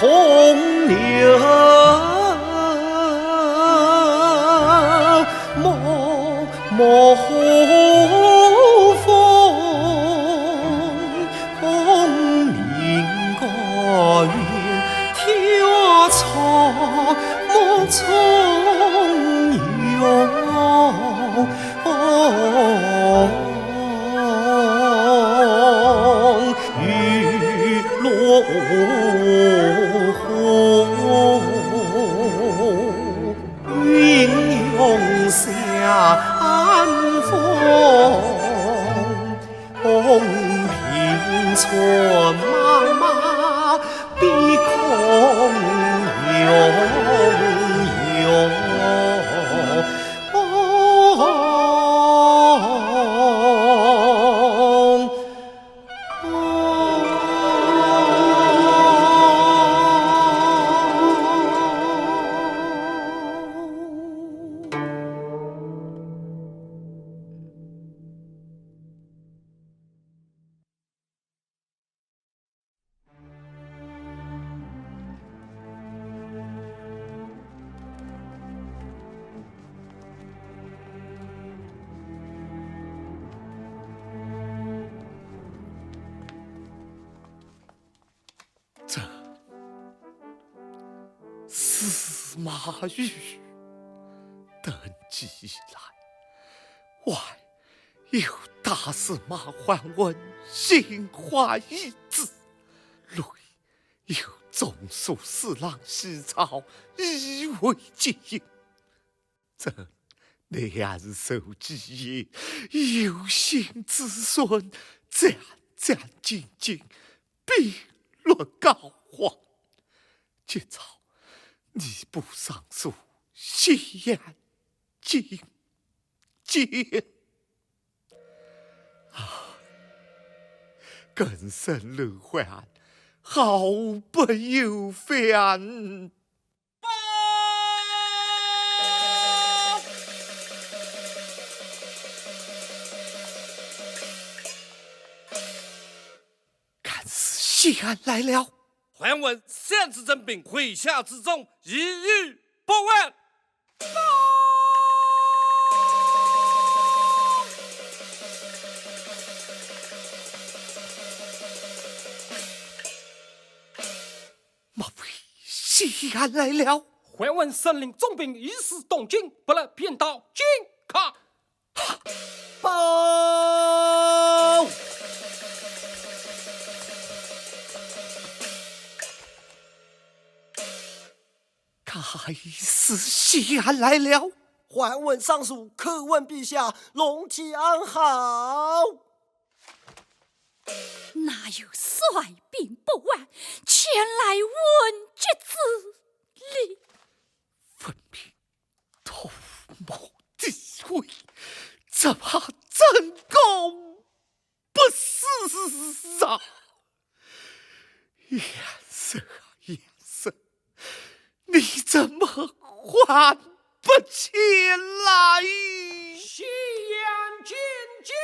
红柳，莫红枫，明个月，挑草莫从容。雨落红，云涌山峰，平川妈妈碧空涌涌。这司马懿登基以来，外有大司马桓温心怀异志，内有中书侍郎西操以为接应。这两手基业，有心之孙，战战兢兢，必落高皇。今朝吏部尚书西阳进谏更生轮换，毫不由烦。看是西安来了。桓温擅自征兵，麾下之众一语不问。莫非西安来了？桓温率领重兵一时东进，不料便到荆轲。报！开始西安来了。桓温上书叩问陛下，龙体安好。哪有率兵不完，前来问爵之礼？分明图谋地位，只怕真功不是啊！颜色啊颜色，你怎么还不前来？西阳见驾。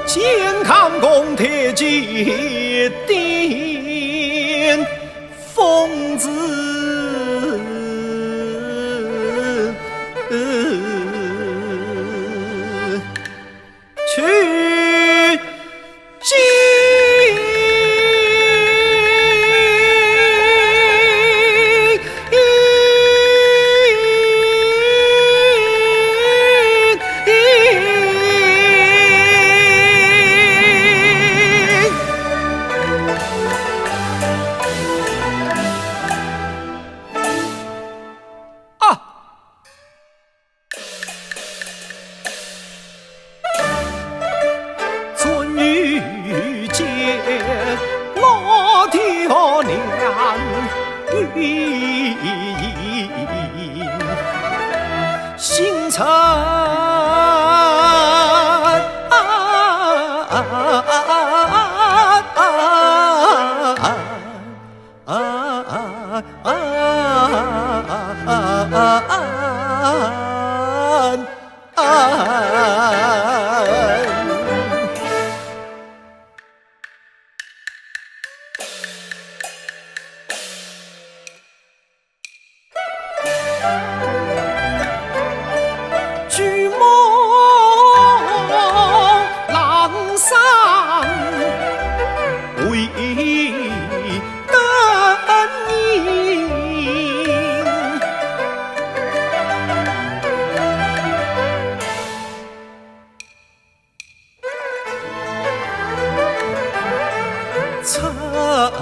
健康宫铁骑定封子，去京。星辰举目郎上为等你，侧耳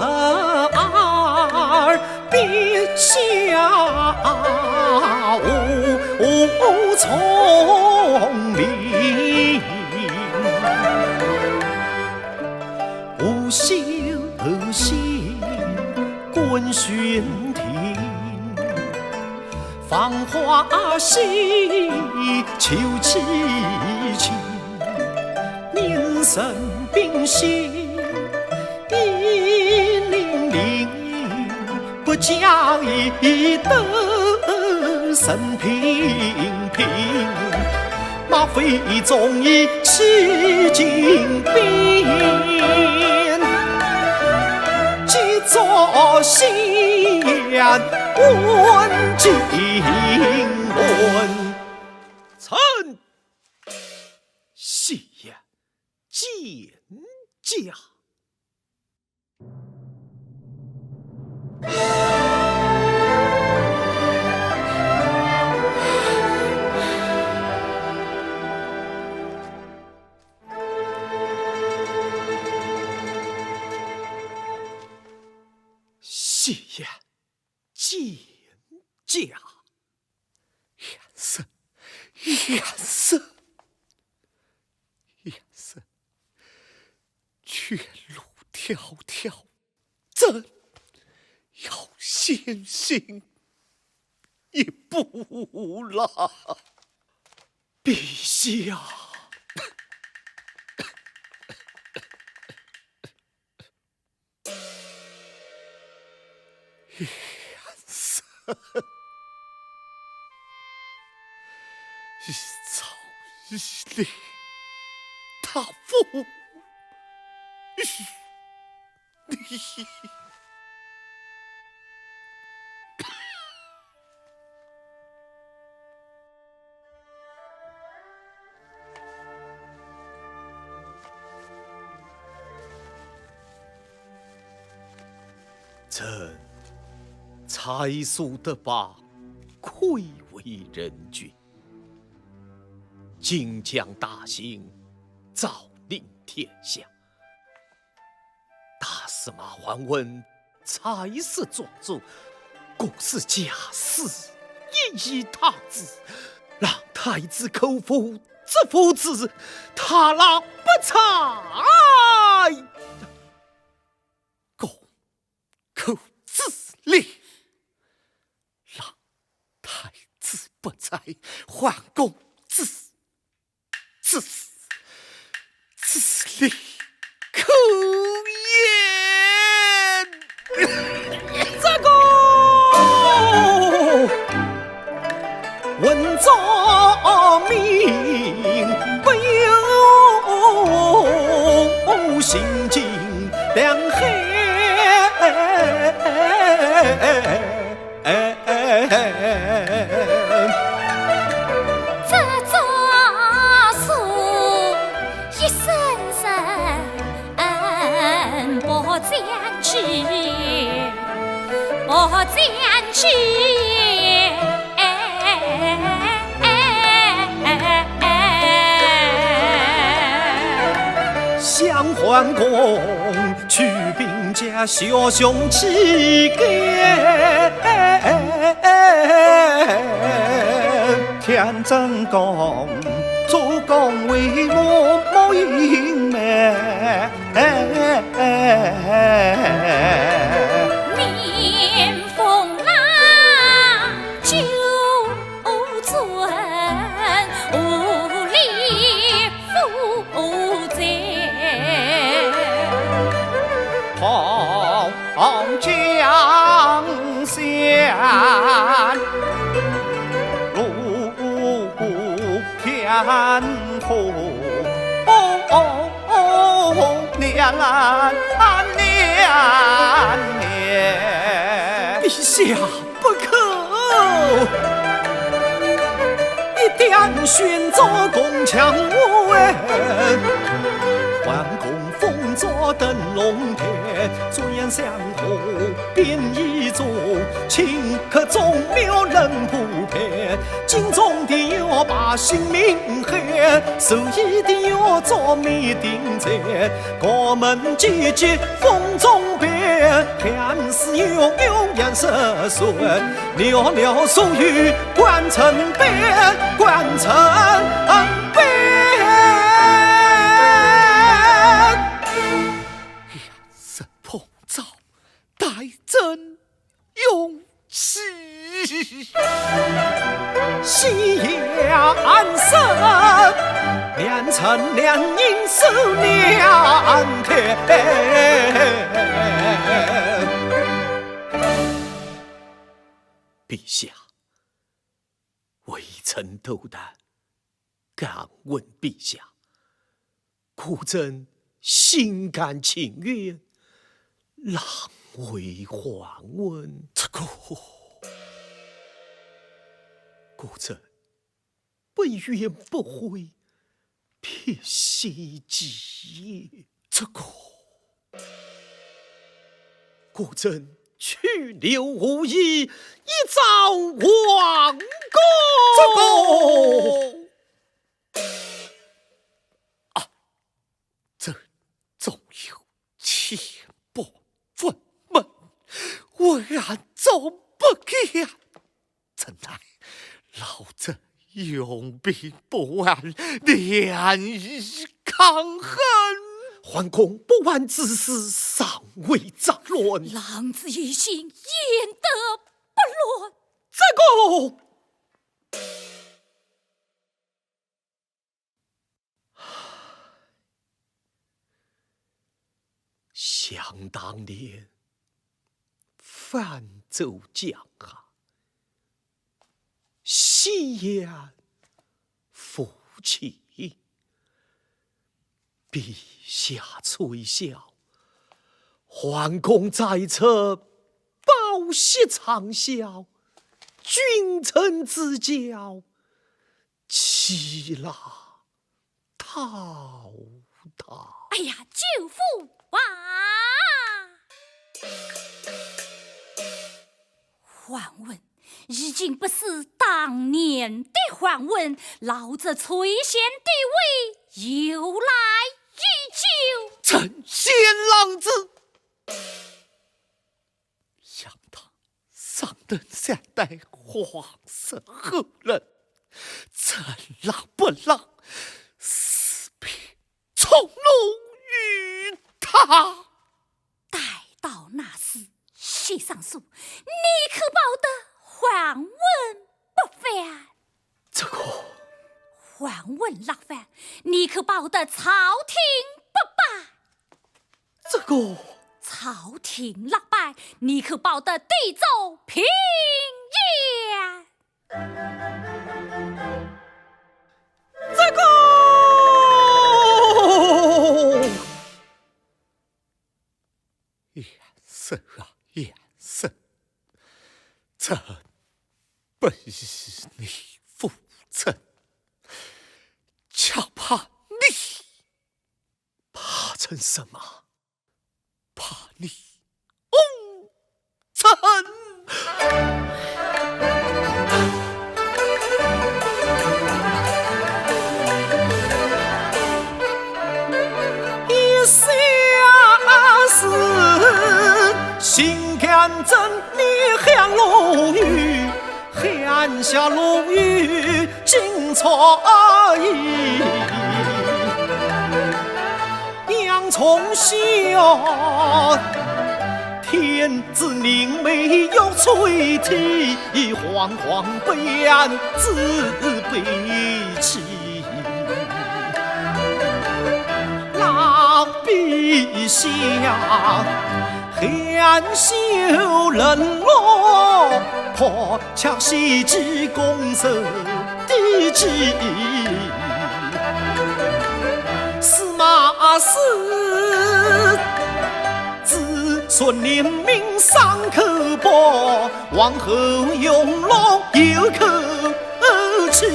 陛下聪明，无休息观玄庭，芳华戏秋凄清，年神并心一零零，不教一德神平平，马飞纵意西京兵，既作先问经纶，臣戏言见驾。戏言见驾。燕生，燕生，燕生，绝路迢迢，朕要先行一步了。陛下，燕生，一朝一令，他父与你。朕才疏德拔，愧为人君。今将大行，诏令天下。大司马桓温才识壮族，故是假死，一以他之，让太子口腹之父子，他郎不才。口之令，让太子不在，桓公之令可言。这个文昭明，不有心境两黑。这诏书一声声不将去，不将去。向桓公去兵家，小兄气概。天真公，主公为我莫隐瞒。面风浪九尊，无力负罪。红江山火。娘，陛下不可！一点寻作宫墙外，桓公封作灯笼台，左眼相和便一座，顷刻钟庙人不配。京中的要把姓名喊，首义的要做媒定在，高门姐姐风中变，汉室悠悠颜色酸，寥寥数语关城边，关城边。神碰遭，待朕用气。夕阳色，良辰良阴守良田。陛下，微臣斗胆，敢问陛下，孤朕心甘情愿，让为皇问。这个孤朕不怨不悔，撇西己也。这个孤朕去留无意，一朝王宫。这总有千般愤懑，为然总不敢。怎奈老者用兵不安，难以抗衡。桓公不完之事尚未杂乱，狼子一心，焉得不乱？这个想当年，泛舟江夏，夕阳夫妻，陛下垂笑，桓公在侧，抱膝长啸，君臣之交，岂拉滔滔。哎呀，舅父啊！桓温已经不是当年的桓温，老子垂涎地位由来已久。臣贤郎子，想当上等善待皇室后人，朕让不让，死别从容于他。待到那时，写上书，你可保得桓温不反？这个桓温落反，你可保得朝廷不败？这个朝廷落败，你可保得地州平安？这个颜色啊颜色，朕不依你父臣，恰怕你，怕成什么？怕你误臣。一下是心肝真，你喊龙语，喊下龙语尽错意。娘从小天子宁没有垂涕，惶惶悲哀自悲戚。让陛下含羞冷落，破墙袭击攻守的计。大事，子孙联名上刻薄，往后用落有口气。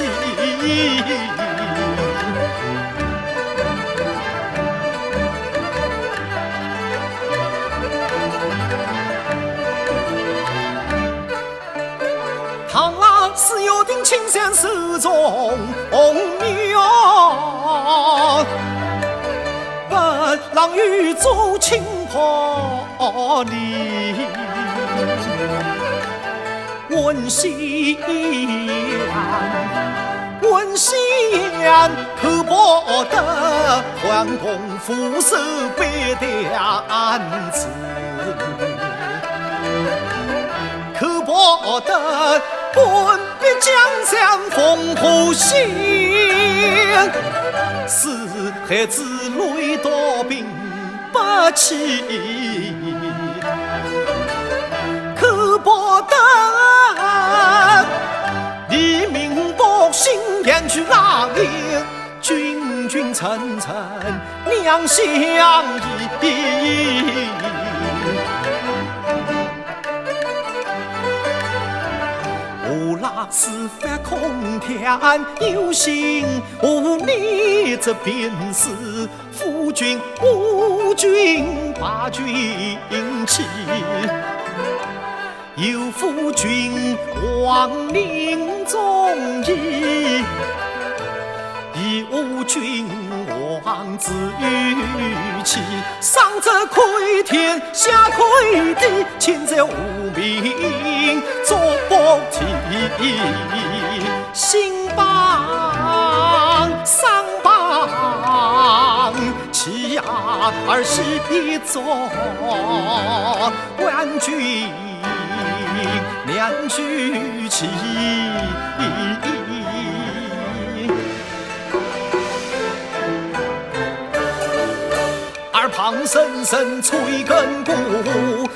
唐老师有定青山手中红苗，不让雨做青坡里。问西安，可不得桓公俯首拜担子。可不得本必江山烽火兴，四海之内多兵不起，可不得黎民百姓言去拉营，君君臣臣两相依。是非空谈有心无力，这便是夫君无君把君欺。有夫君亡灵中意，有君王子与妻。上者窥天，下窥地，前者无名作不提。兴邦丧邦，其呀儿媳作万君两居妻。耳旁声声催亘古，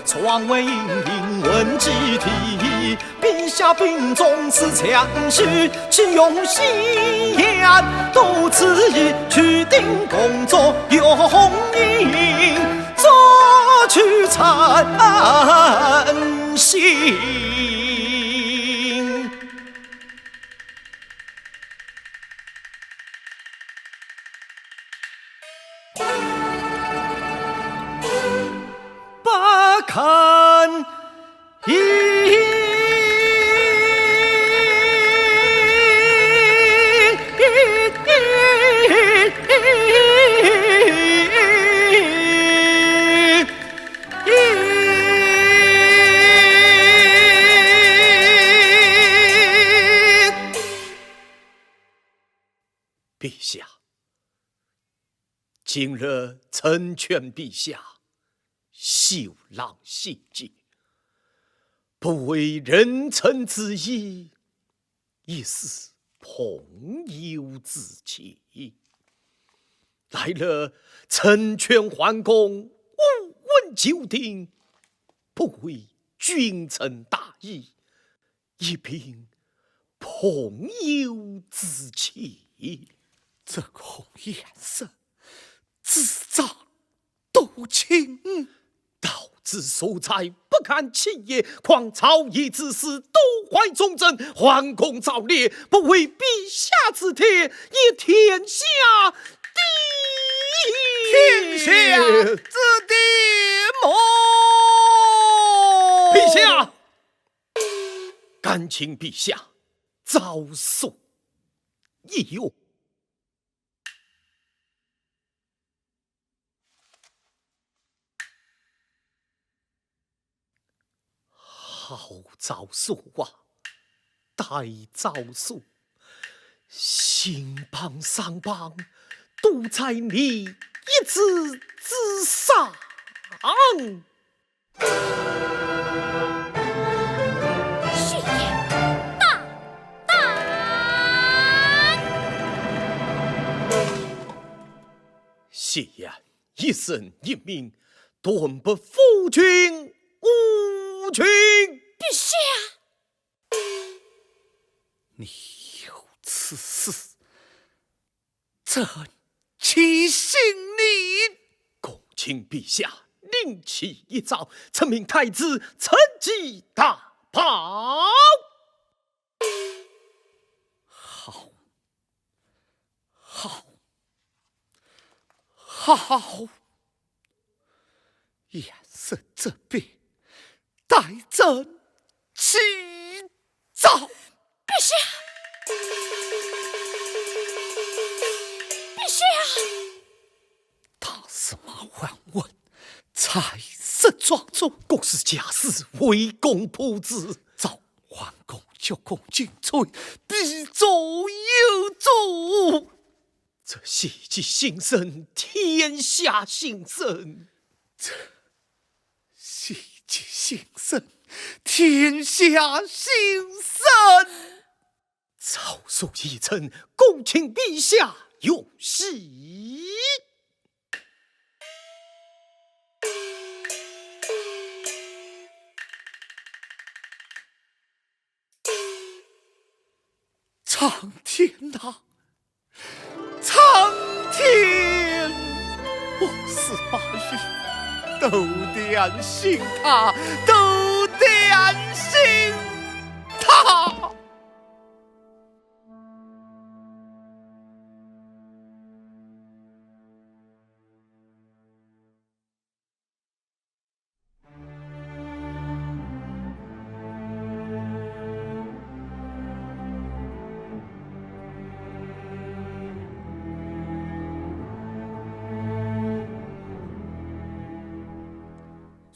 窗外隐隐问鸡啼。陛下病重是强须，岂用戏言都此意，取定工作用意，作去诚心。不肯陛下，今日臣劝陛下休让细节，不为人臣之义，亦是朋友之情。来了，臣劝桓公勿问九鼎，不为君臣大义，一凭朋友之情。这孔颜色自长斗轻，道之所在，不堪其也。况朝议之事，都怀忠贞，桓公造孽，不为陛下之贴，以天下天下之地谋。陛下，敢请陛下早送一用。好早速啊，待早速，兴邦丧邦，都在你一字之上。是也，大胆！谢言一声一命，断不负君无君。陛下，你有此事，朕其姓你。恭请陛下另起一诏，称命太子乘骑大跑。好，好，好，严审这边，待朕起诏。陛下，陛下，大司马桓温才是庄主，公是假事，为公仆子。召桓公就公进罪，必奏有主。这喜极兴盛，天下兴盛。喜极兴盛，天下兴盛。诏书已成，恭请陛下用喜。苍天啊，苍天！我是马玉，都点信他，都点信他。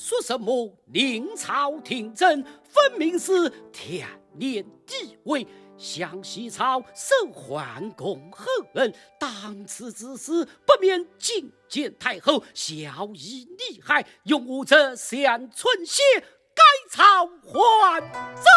说什么临朝听政，分明是天年地位。向西朝受桓公厚恩，当此之事，不免觐见太后，效以厉害，永无这乡村血，改朝还宗。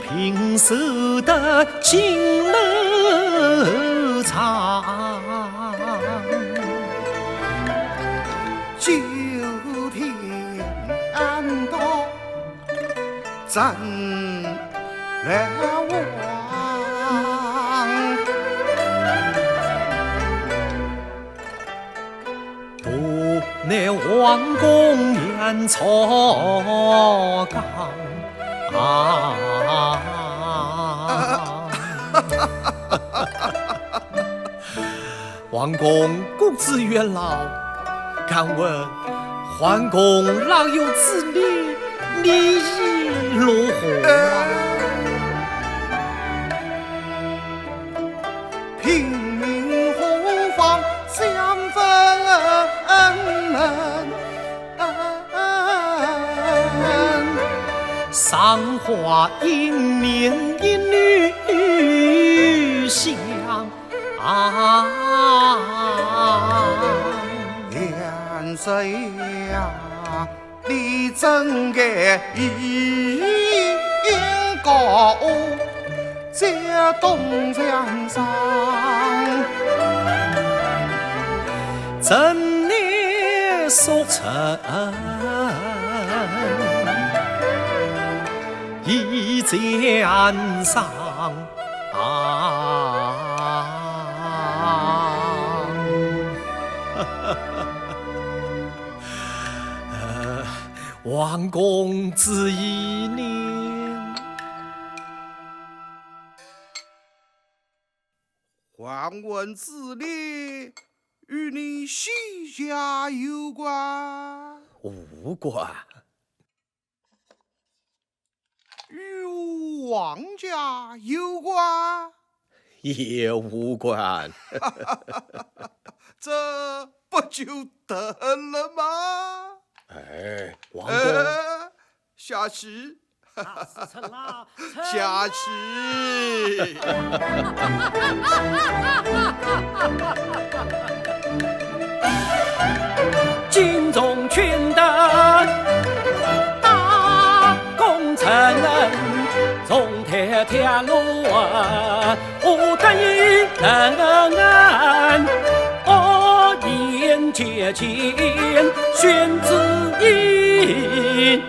平守得金楼长，九天安道真了王，不奈王公言朝纲。王公公子元老，敢问桓公哪有子女？你已如何？平民何妨相分，赏花迎面一女香。两岁呀，你真该应高在东墙上，真乃速成一江上。王公子一年，桓温之礼与你西家有关，无关。与王家有关，也无关。这不就得了吗？哎，王公，下棋大事成了，下去。金钟群德大功臣，中铁铁路不等于人，我言节情宣子音，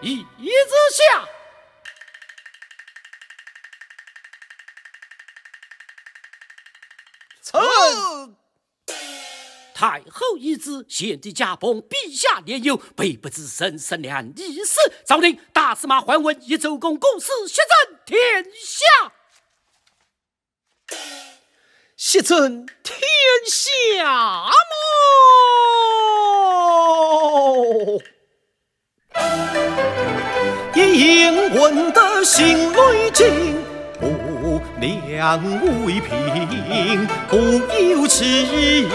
一之下。臣太后懿旨，献帝驾崩，陛下年幼，备不知生生两一死。诏令大司马桓温以周公公事摄政天下。摄政天下么？应闻得心内惊，不良为凭，不有情。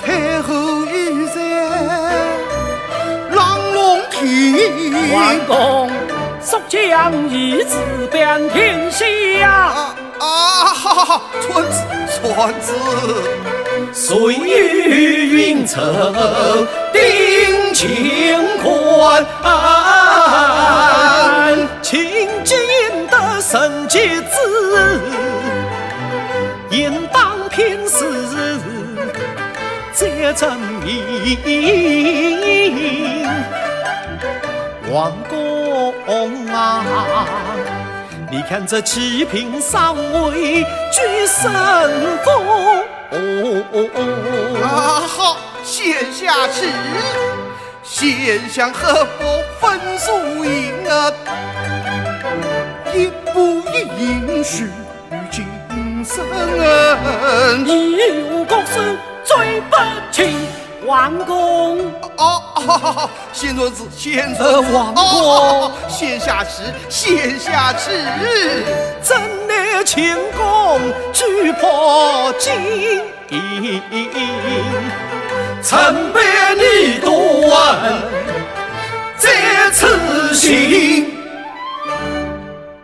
太后御前，郎龙庭。桓公速将懿旨遍天下。村子，岁月云层定乾坤，亲见得圣洁子，应当偏私这证明。王公啊，你看这七品上位居神风。好，先下旨，先向何伯分属银儿，一不允许今生。你有公事罪不轻，王公。先尊子，先尊子，王公，先下旨，先下旨。真乃前功举破金，臣被你断这次心。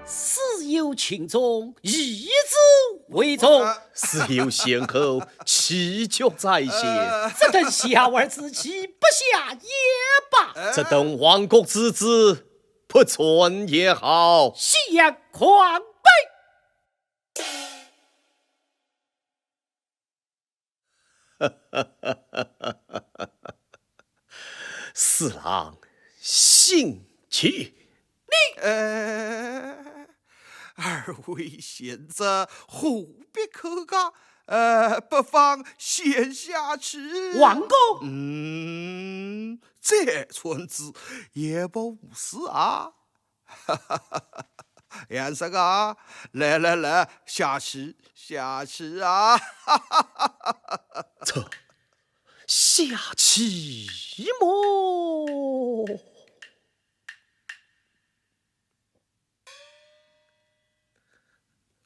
事有轻重，懿旨为重。事有先后，其脚在先。这等小儿之气不下也罢，这等亡国之子不存也好。夕阳狂悲。四郎，信气。二位贤者何必口告？不妨先下旨。王公，这村子也不无事啊。杨生啊，来，下旨啊！这下棋么？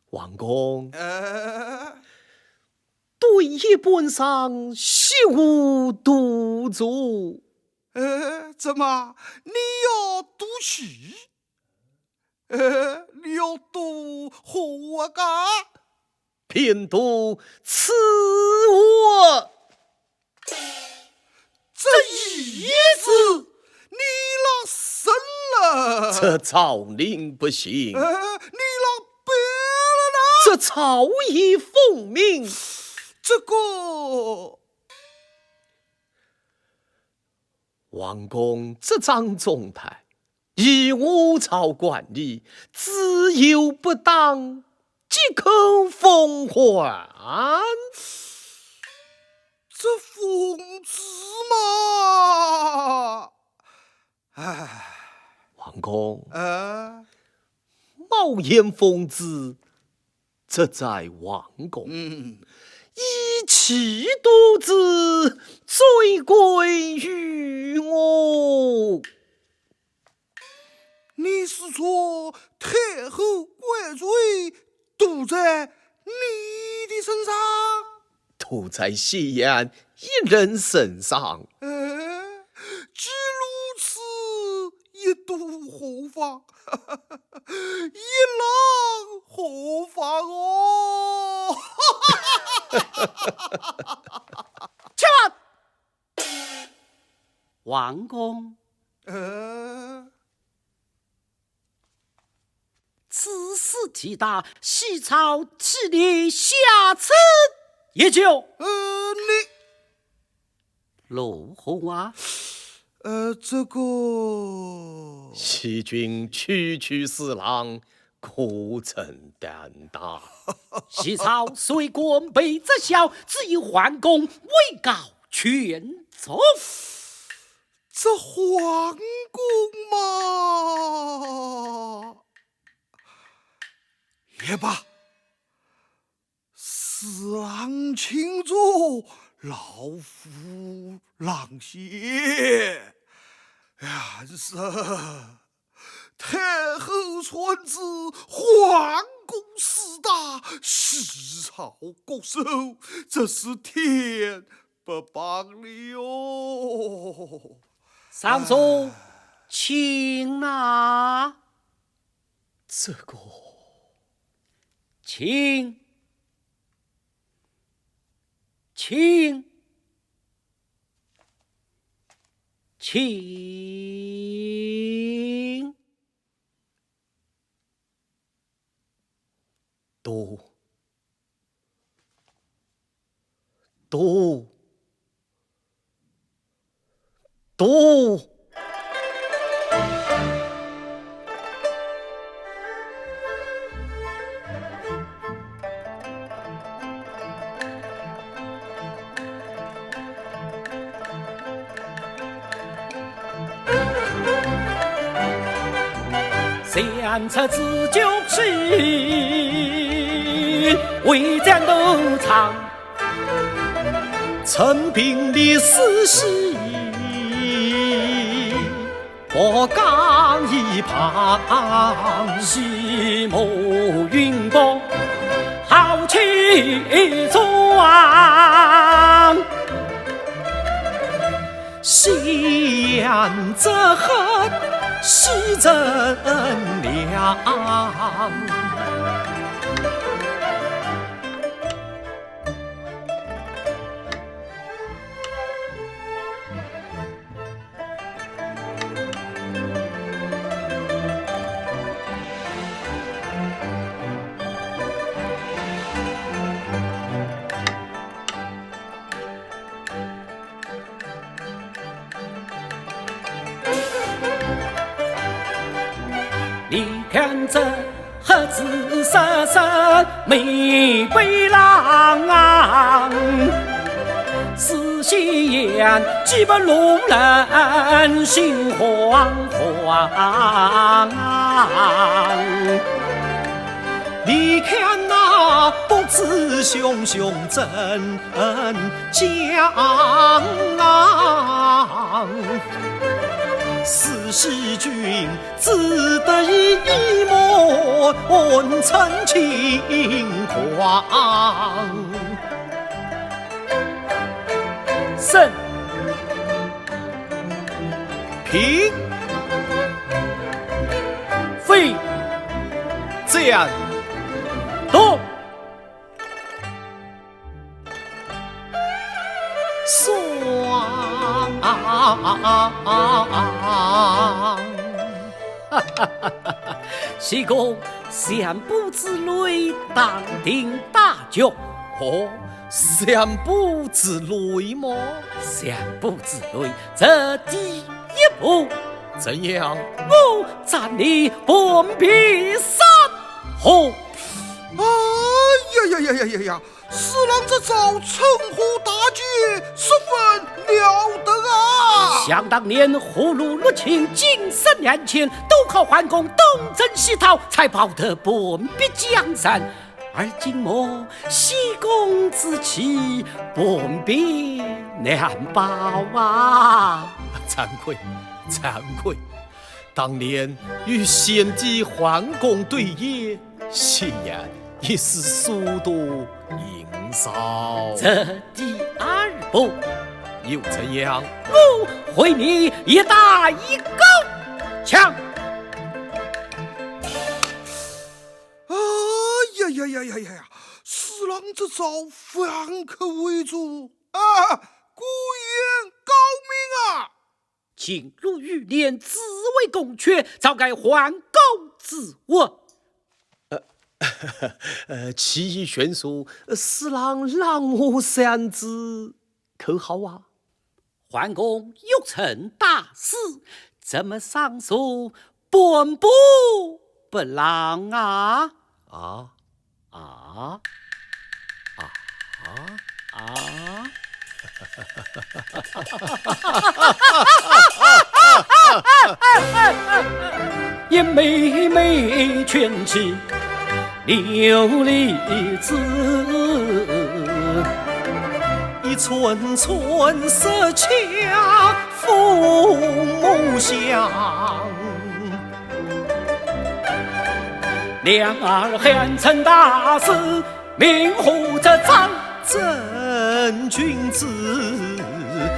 王公，对业本上惜无独足。怎么你要赌气？你要赌何个？偏赌此我。这意思你让生了？这诏令不行。你让白了呢？这诏已奉命。这个王公，这张仲台以我朝管理，自有不当，即可奉还。这疯子嘛！王公，冒言疯子，这在王公。以其独子，罪归于我。你是说太后怪罪都在你的身上？都在西阳一人身上。既如此，也对妨，一郎何妨哦？且慢，王公，此事体大，西朝替你下策也就。你陆红啊，这个欺君区区四郎，可曾胆大？西朝虽官卑则小，只以桓公位高权重。这桓公嘛，也罢，四郎请坐，老夫让谢。然是太后传旨，桓公四大，西朝国手，这是天不帮了哟。上书，请啊，这个请。读相策自就起，为战斗场，陈兵立四喜，我刚一旁，西木云波，豪气壮，相则恨，西则凉。你看这何子瑟瑟美悲郎，四夕颜几不路人心惶惶。你看那不知熊熊真将，四喜君只得一抹陈轻狂。胜平废将动双，西宫相布之类，当庭大局。哦，相布之类么？相布之类，这第一步，怎样？我赞你本必三河。呀！四郎这招称呼大捷，十分了得啊！想当年葫芦入侵，金身两千，都靠桓公东征西讨，才保得本必江山。而今莫西宫之气，本必难保啊！惭愧！当年与先帝桓公对弈，显然一时速度营少。这第二步，又怎样？我回你一打一勾，枪！呀！四郎这招反客为主啊，果然高明啊！进入玉帘，自为宫阙，早该还宫自问。其意悬殊，四郎让我三字，可好啊？桓公有成大事，怎么上书本部不让啊？啊啊啊啊！也妹妹劝起琉璃子，一寸寸色恰父母相。两儿汉成大事，明护着张真君子，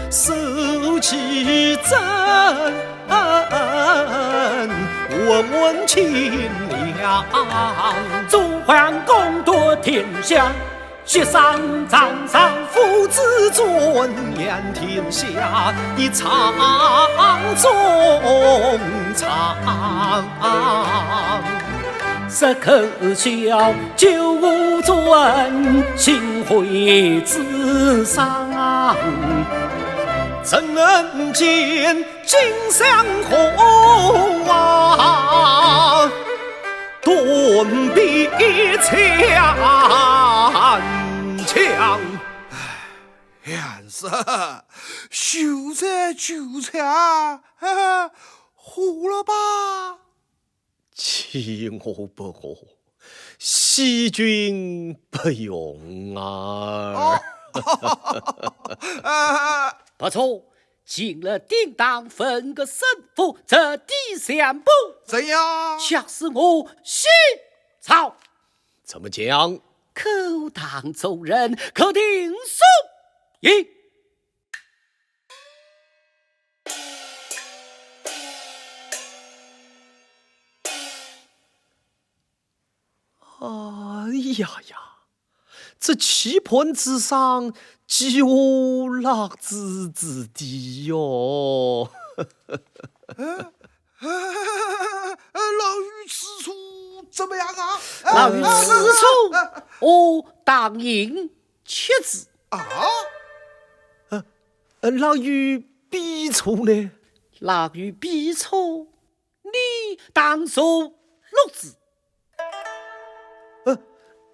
受其真，问问亲娘。主桓公夺天下，雪上掌上父子尊严天下，一场衷肠。十口笑，九无尊，心灰自伤。怎能见金相红啊？断臂强强。元帅，秀才纠缠，好了吧？欺我不活，惜君不用啊！不错，进了典当，分个胜负，这第三步怎样？想使我洗草。怎么讲？口当众人，可听书音。哎呀呀！这棋盘之上，既无lạc子之地哟。老于此处怎么样啊？老于此处，我当应妻子。老于彼处呢？老于彼处，你当做六子。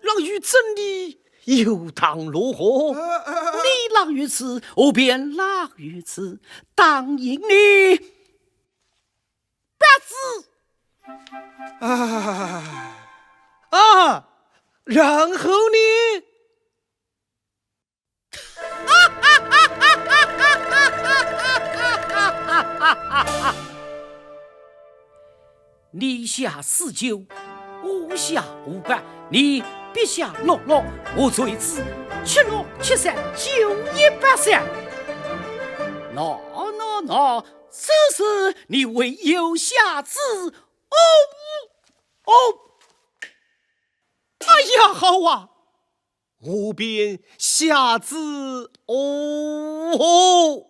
老于真理又当如何？你浪于此，我便浪于此，当应你八字。然后呢？你下4酒，我下500，你必下6，我罪之7落7散9183。那，这是你唯有下旨哦。哎呀，好啊，我便下旨哦。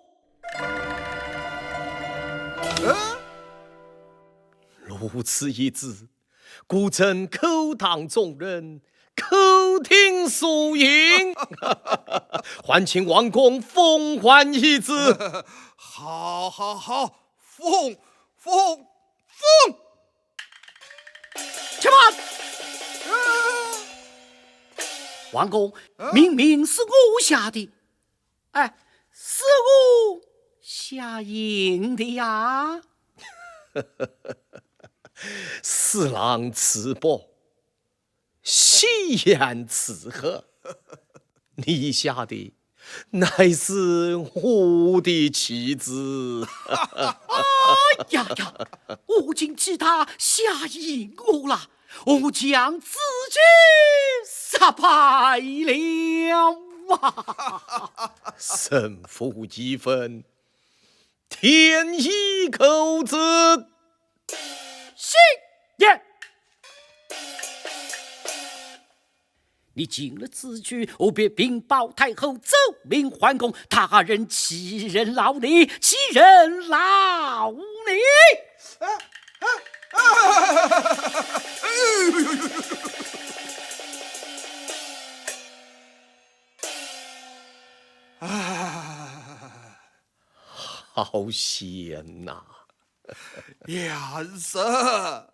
如此一旨，孤臣口当众人，口听书音，还请王公奉还一旨。好，奉。且慢！王公，明明是我下的，是我下赢的呀。四郎此报，戏言此贺。你下的乃是我的妻子。哎呀，我竟替他下赢我了，我将自己杀败了啊！胜负已分，天意口子。信也。你尽了此举，务必禀报太后，奏明桓公，他人欺人劳你，欺人劳你。好险呐！杨生，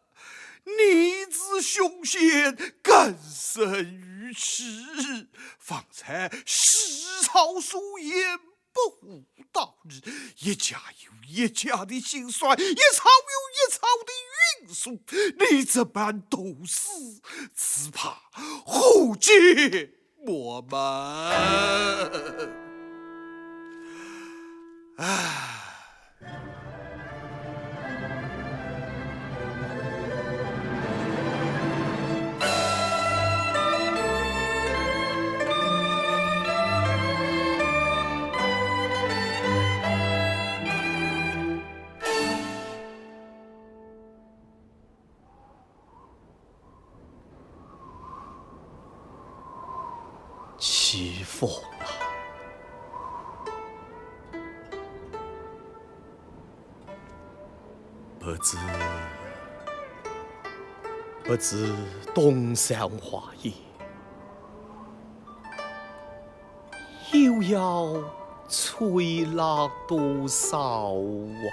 逆子凶险，更胜于此。方才史草书言，不无道理，一家有一家的心酸，一草有一草的运数。你这般毒死，只怕后继我们。起风了，不知东山花叶，又要吹浪多少啊？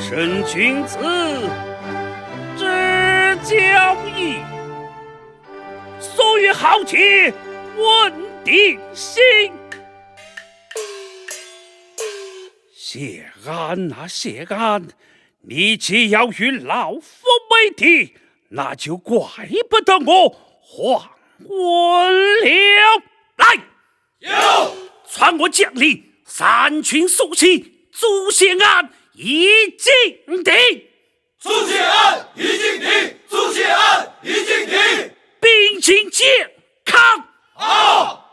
生君子之交矣，所欲豪杰，稳定心。谢安啊，谢安，你既要与老夫为敌，那就怪不得我黄文了。来，有传我将领三群速骑诛谢安。已经定，诛谢案已经定，诛谢案已经定，兵进健康。好。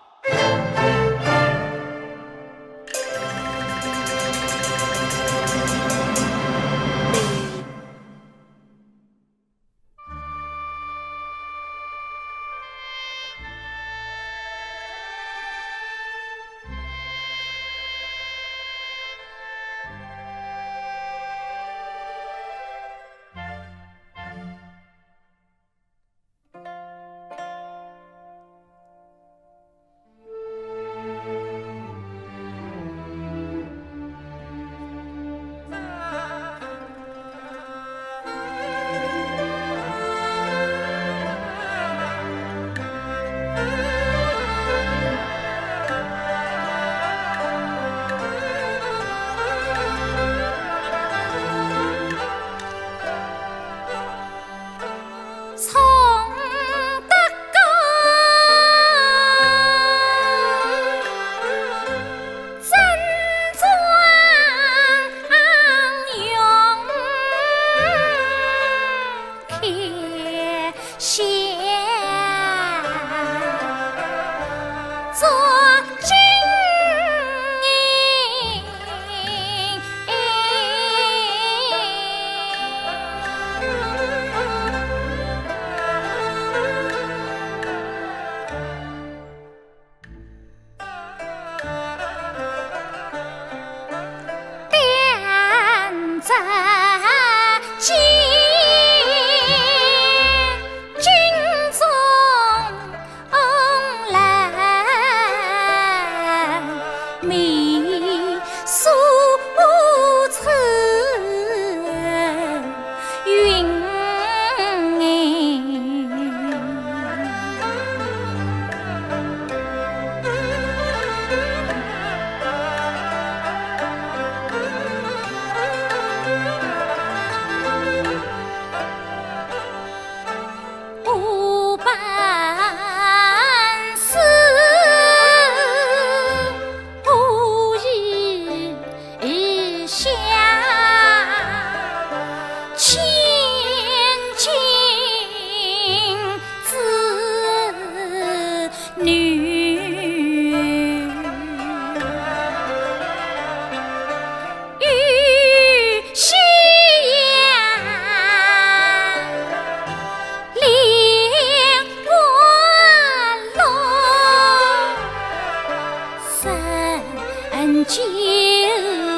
救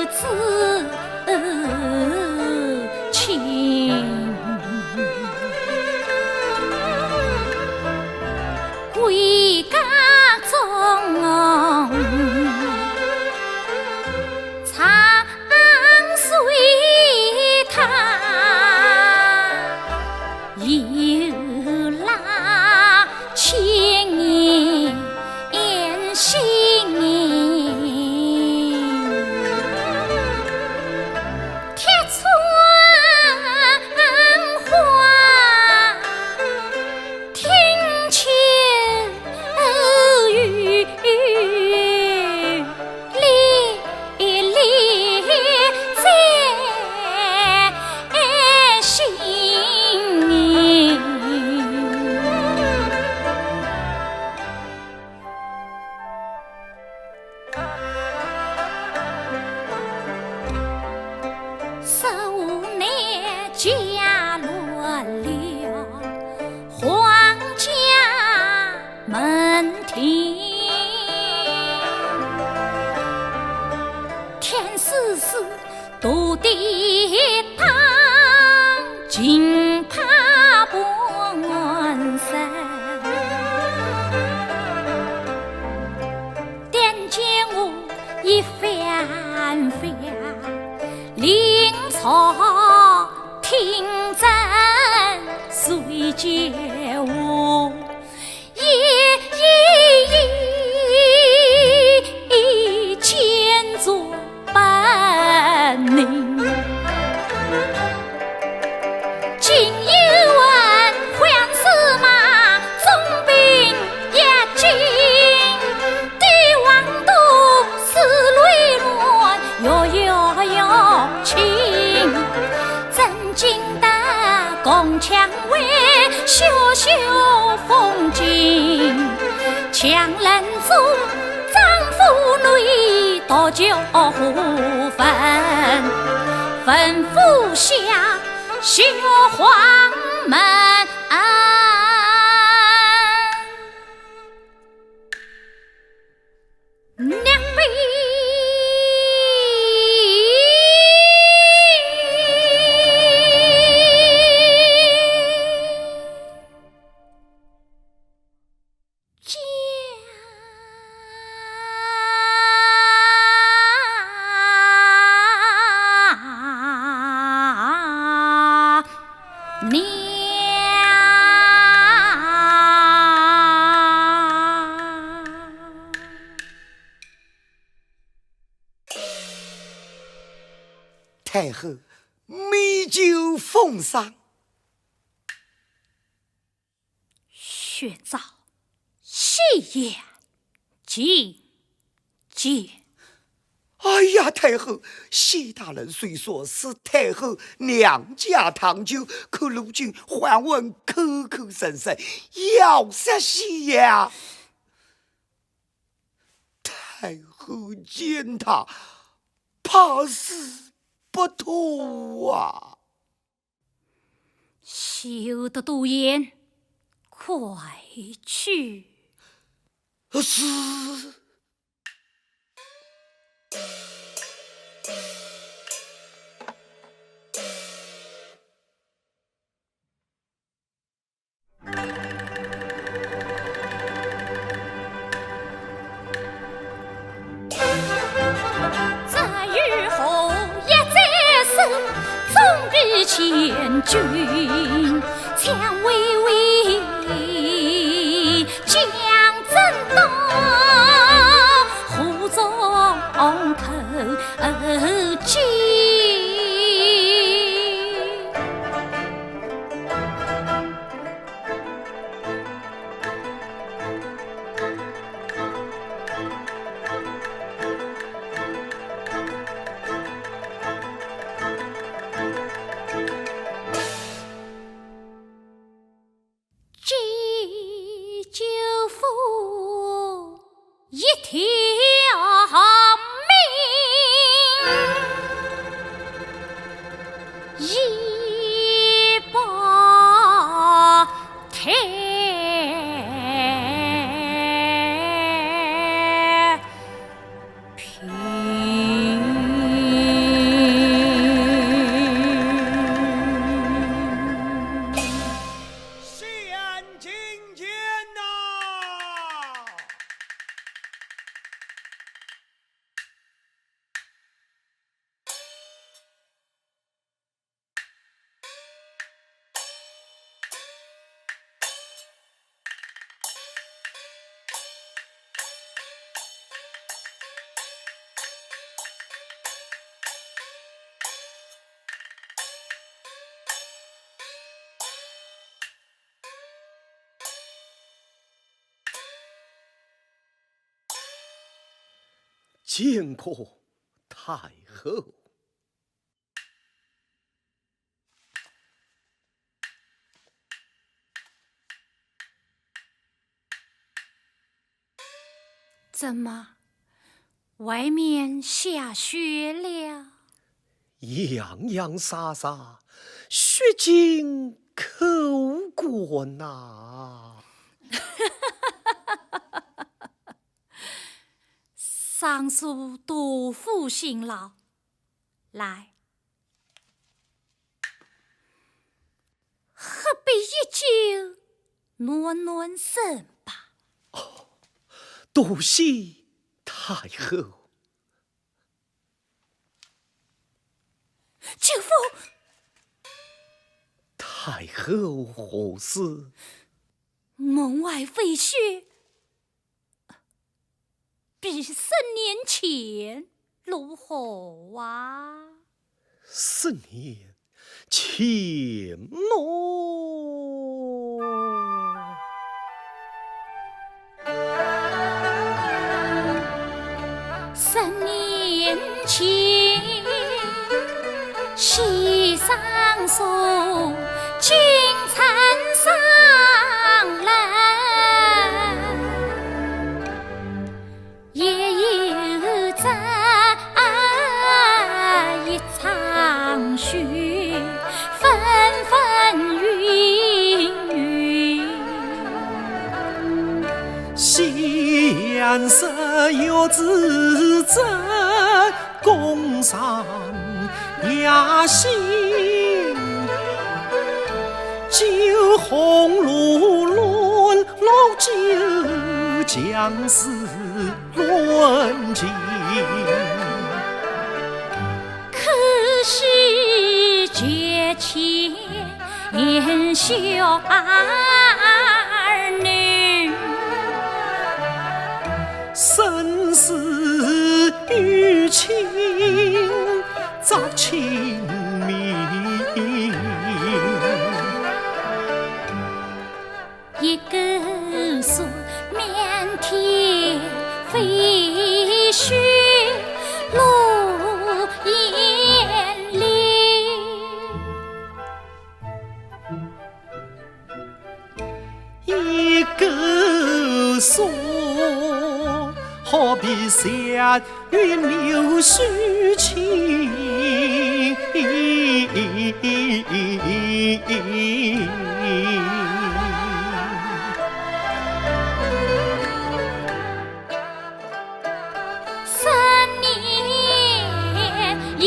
子情，归家中长随他，有拉千年心铁窗花，听秋雨历历在心。受难家落了皇家门庭，天师师大地当，惊怕半山。点见我一翻翻，临朝听真随见我，一见作本领。今有问黄驷马，总兵一进，帝王都是累乱，摇情。真经的宫墙外，秀秀风景，强人中丈夫女多酒壶分，吩咐下修黄门。两杯太后美酒奉上。宣召戏言觐见。哎呀，太后，谢大人虽说是太后娘家堂酒，可如今还问口口声声要杀戏呀。太后见他，怕是不妥啊！休得多言，快去。是。千军强巍巍，将阵到湖中口进。一条命，见过太后。怎么，外面下雪了？洋洋洒洒，雪尽口滚呐！尚书多负辛劳，来，喝杯一酒，暖暖身吧。多谢太后。舅父，太后何事？门外飞雪，比10年前如何啊10年前么？10年前，西上树，金蝉上来，也有这一场雪，纷纷云云。先生有旨在宫上压心，酒红炉乱，老酒将士论尽。可惜节前年小儿女，生死与情杂情迷，一个说绵天飞雪落眼里，一个说好比夏月柳絮情。3年依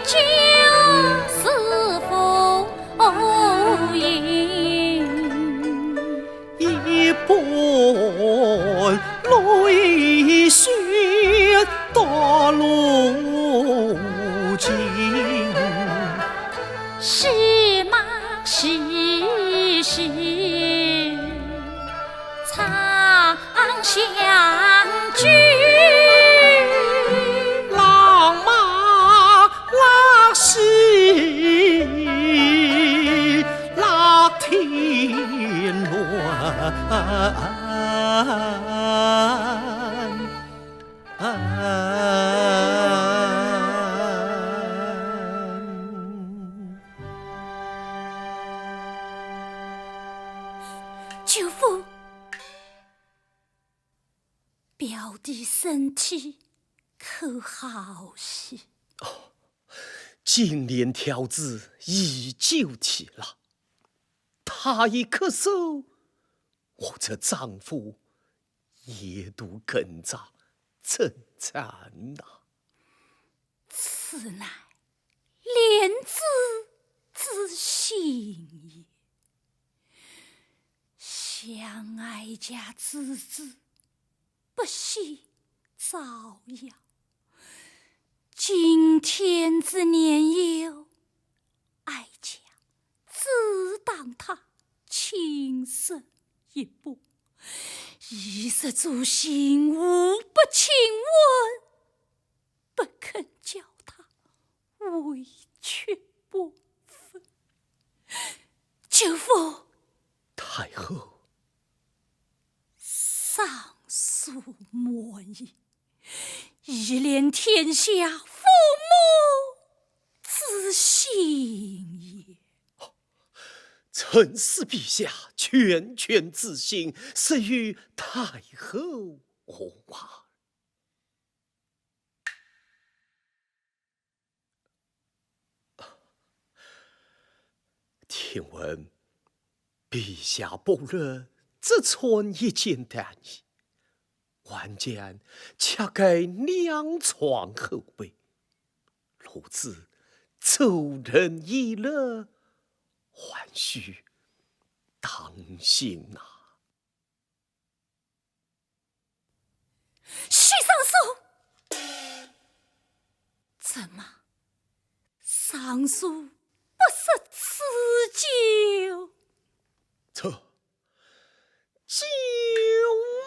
旧是风云，一般泪雪到路尽，是马是时常相聚，浪马拉西，拉天乱。舅父，表弟身体可好些？今年条子已救起了，他一咳嗽，我这丈夫也都跟着震颤呐。此乃莲子之心也。相爱家之子，不惜造谣。今天之年幼，哀家只当他轻生一步，以示主心无不亲吻，不肯叫他委屈不分。舅父，太后，上诉莫议，以怜天下父母之心也。臣思陛下拳拳之心，始于太后啊！听闻陛下不日只穿一件单衣，晚间恰给两床后背，如此周人一乐，还需当心呐！许尚书，怎么尚书不识此酒？这酒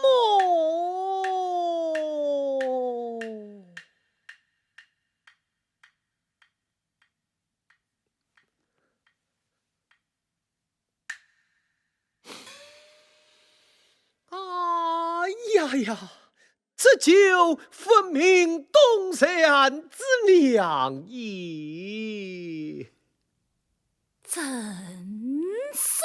么？哎呀，这酒分明东山之良也。真是，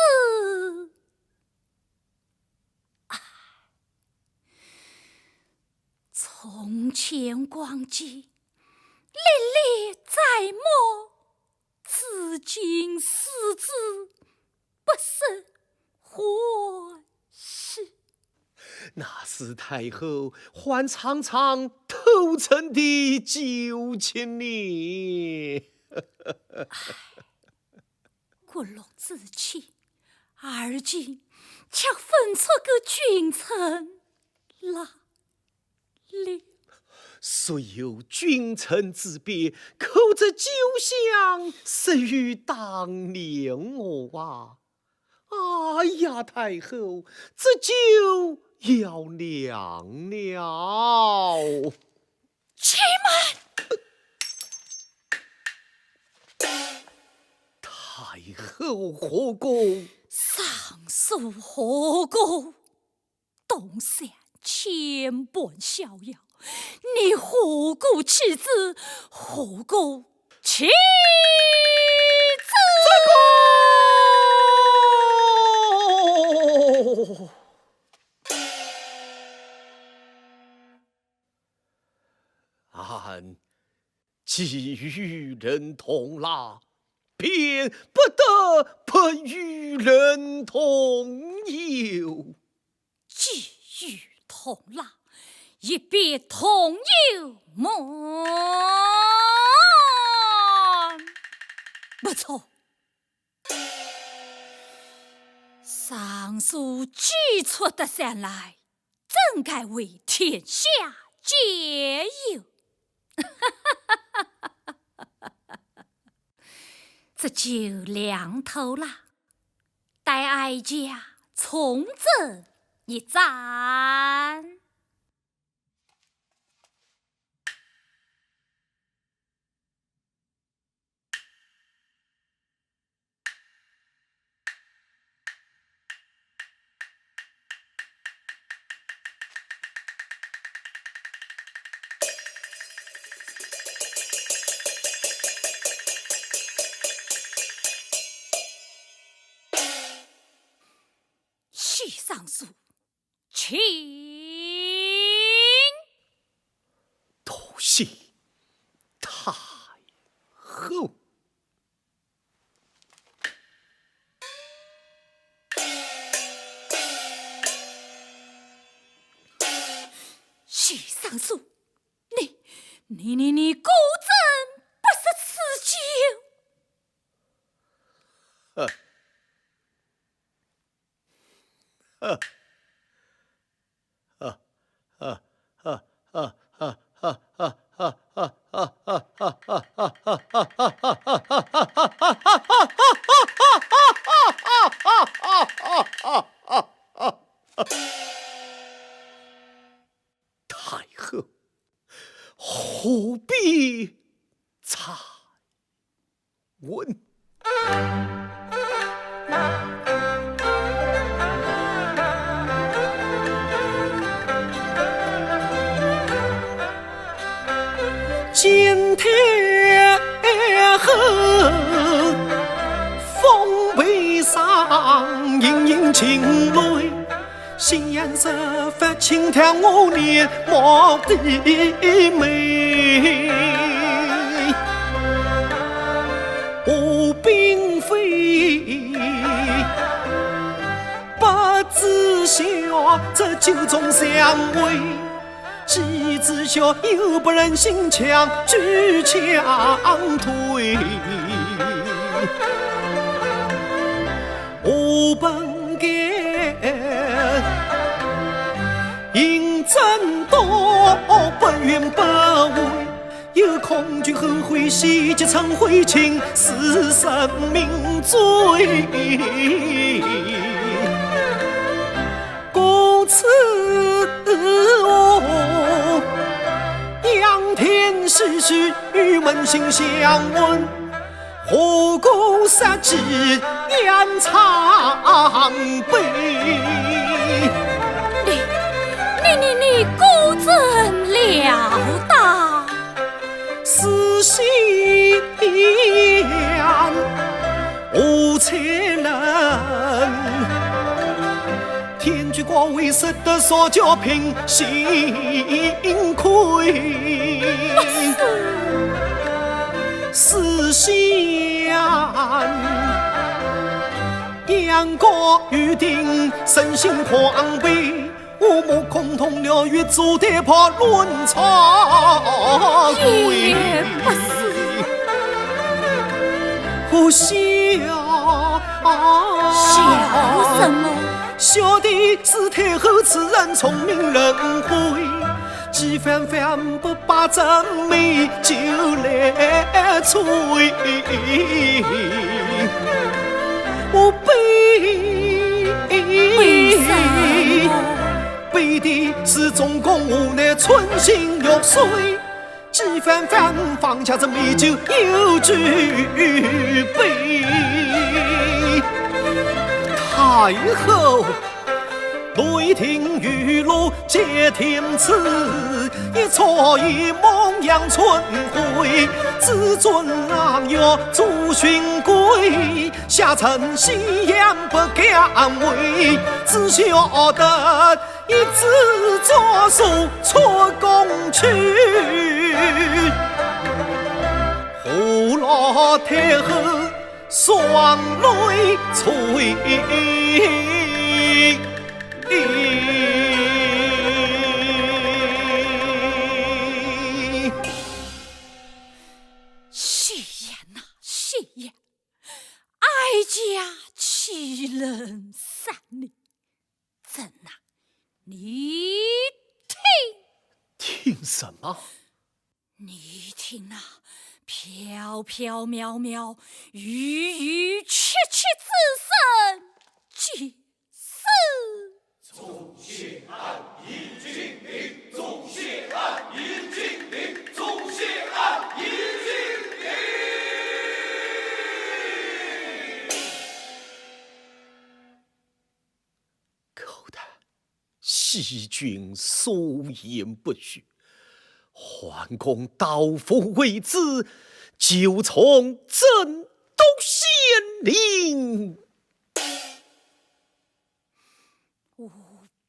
从前光景历历在目，至今思之不胜欢喜。那是太后还常常偷陈的旧情呢。国龙之气，而今却分出个君臣来了。虽有君臣之别，可这酒香始于当年啊！哎呀，太后，这酒要凉了。且慢！太后何故？尚书何故？东山千般逍遥，你何故弃之？何故弃之？俺既与人同蜡，便不得不与人同忧。既与同蜡，亦必同忧么？不错，尚书举出得山来，怎该为天下解忧？这酒凉透了，待哀家重斟一盏。许尚书，请。多谢太后。许尚书，你果真不识此酒。太后何必再问？见天河，风背上盈盈惊雷，新颜色发青条我年莫的美。我并非不知晓这酒中香味，既知晓又不忍心强举强推。我本该应真多，不怨不悔，有恐惧后悔，喜结成灰烬，是生命罪。故此我仰天唏嘘，扪心相问，何故杀鸡掩长悲？你果真了当？是夕阳无才人，天居国位识得所教凭心亏。是相阳国预定，身心狂悲，我目空通了月足跌破论草归。不是我笑什么？笑的是太后此人聪明人慧，几番反不把真美就来吹。我背的是中共无奈春心欲碎，几番反放下这美酒又举杯。太后雷霆雨露皆天赐，一错一梦阳春晖，自尊郎要助勋贵，下臣夕阳不敢为，只晓得一字作书出宫去，胡老太后双泪垂。戏言呐，戏言，哀家岂能善你？怎呐？你听，听什么？你听呐，飘飘渺渺，语语切切之声，即是。宗谢安已经定，宗谢安已经定，宗谢安已经定。口谈西君所言不虚，桓公刀锋为之，就从征都县令。吾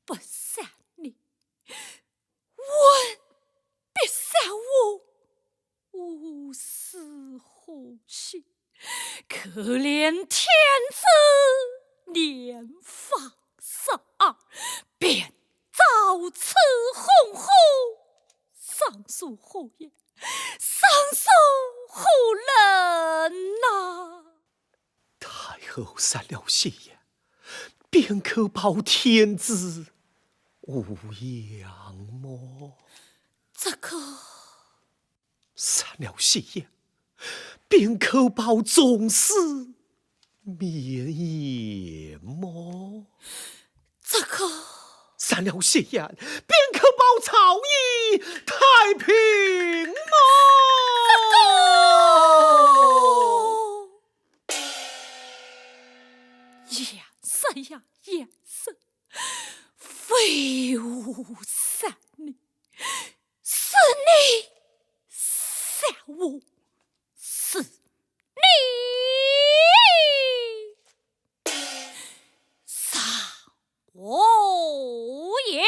不善你，问必善我，吾死何惜？可怜天子年方12，便遭此鸿祸，上诉何言？上诉何人呐？太后删了戏言，便可保天子无恙么？这个删了戏言，便可保宗室免言么？这个删了戏言，便可保朝议太平么？颜色呀颜色，非吾善你，是你我是你杀我也！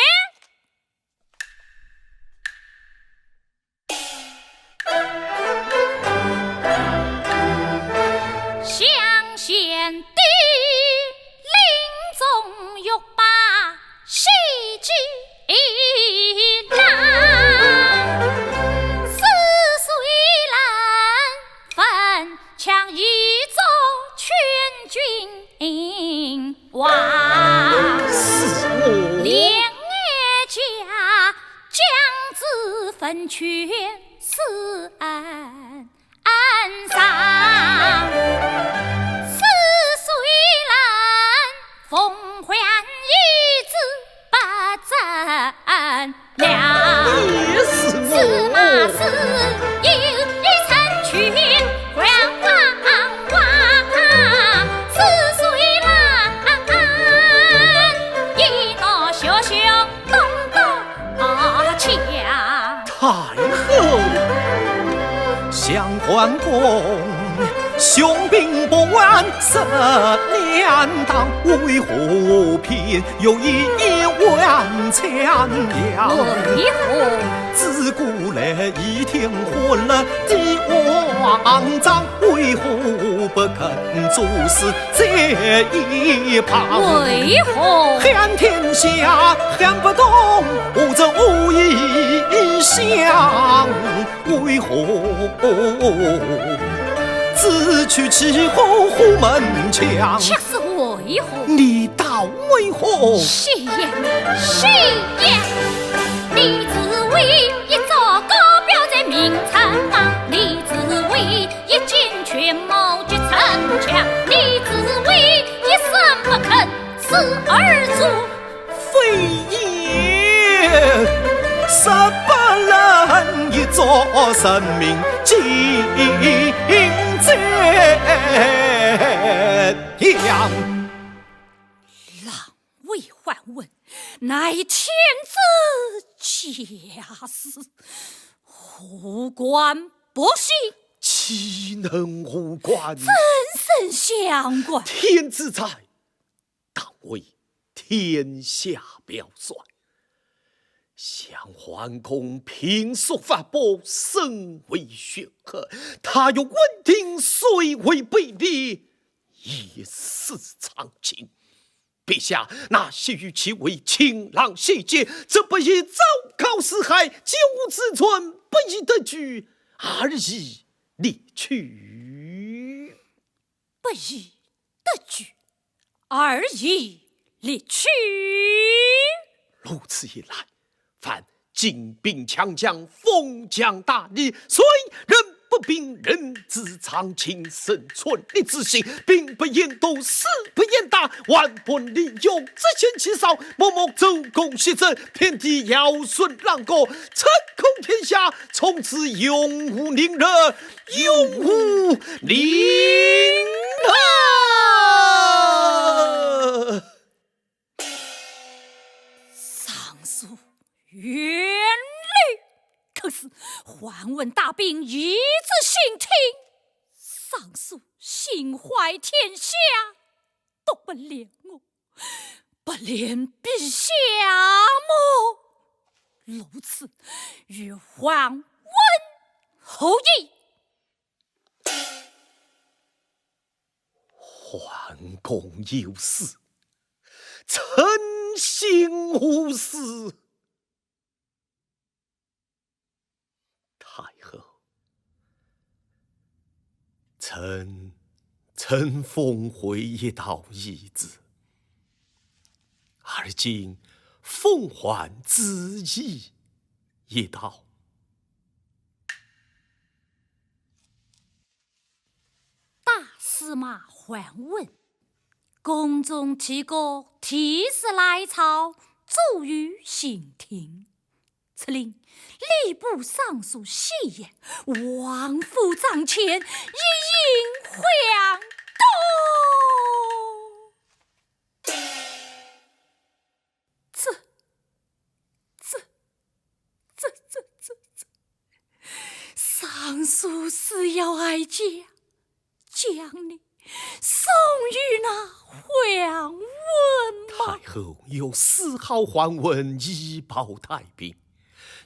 向贤弟临终欲把喜记难，似水难分，强一座全军亡。两岸家将子分权是安上，似水难风还一子不正了，司马氏有一成全还王，似水难一闹小小东东强。太后，相桓公雄兵不完12年当，为何偏又1万强梁？为何？自古来一天昏了帝王章，为何不肯做事在一旁？为何？看天下看不懂，我这无意想，为何自取其后虎门墙？却是为何？你道为何？是也，是也！你只为一座高标在明城旁，你只为一剑权谋绝城墙，你只为一生不肯死而主。非也，18人一座生命尽在阳。狼为患问，乃天子家事，无关不信，岂能无关？怎生相关？天子在，当为天下表率。相桓公平素发薄，甚为显赫。他有稳定，虽为卑劣，也是常情。陛下那些与其为情郎谢节，这不以糟糕四害，咎自尊，不宜得举，而宜列去。不宜得举，而宜列去。如此一来，凡精兵强将，封疆大吏，虽人不秉人之常情，生存立之心，兵不言多，死不言大，万不利用，只嫌其少，默默周公协政，天地尧舜让国，成空天下，从此永无宁人，永无宁人。上书元律，可是桓温大兵一直兴听，上书心怀天下，都不怜我，不怜陛下么？如此，与桓温何异？桓公有事，臣心无事。太后，臣奉回一道懿旨，而今奉还旨意一道。大司马桓温，宫中提告提示来朝，诸于刑庭。此令吏部尚书谢言，王府帐前一应晃动。这，尚书就是要哀家将你送与那桓温吗？太后有丝毫桓温以保太平，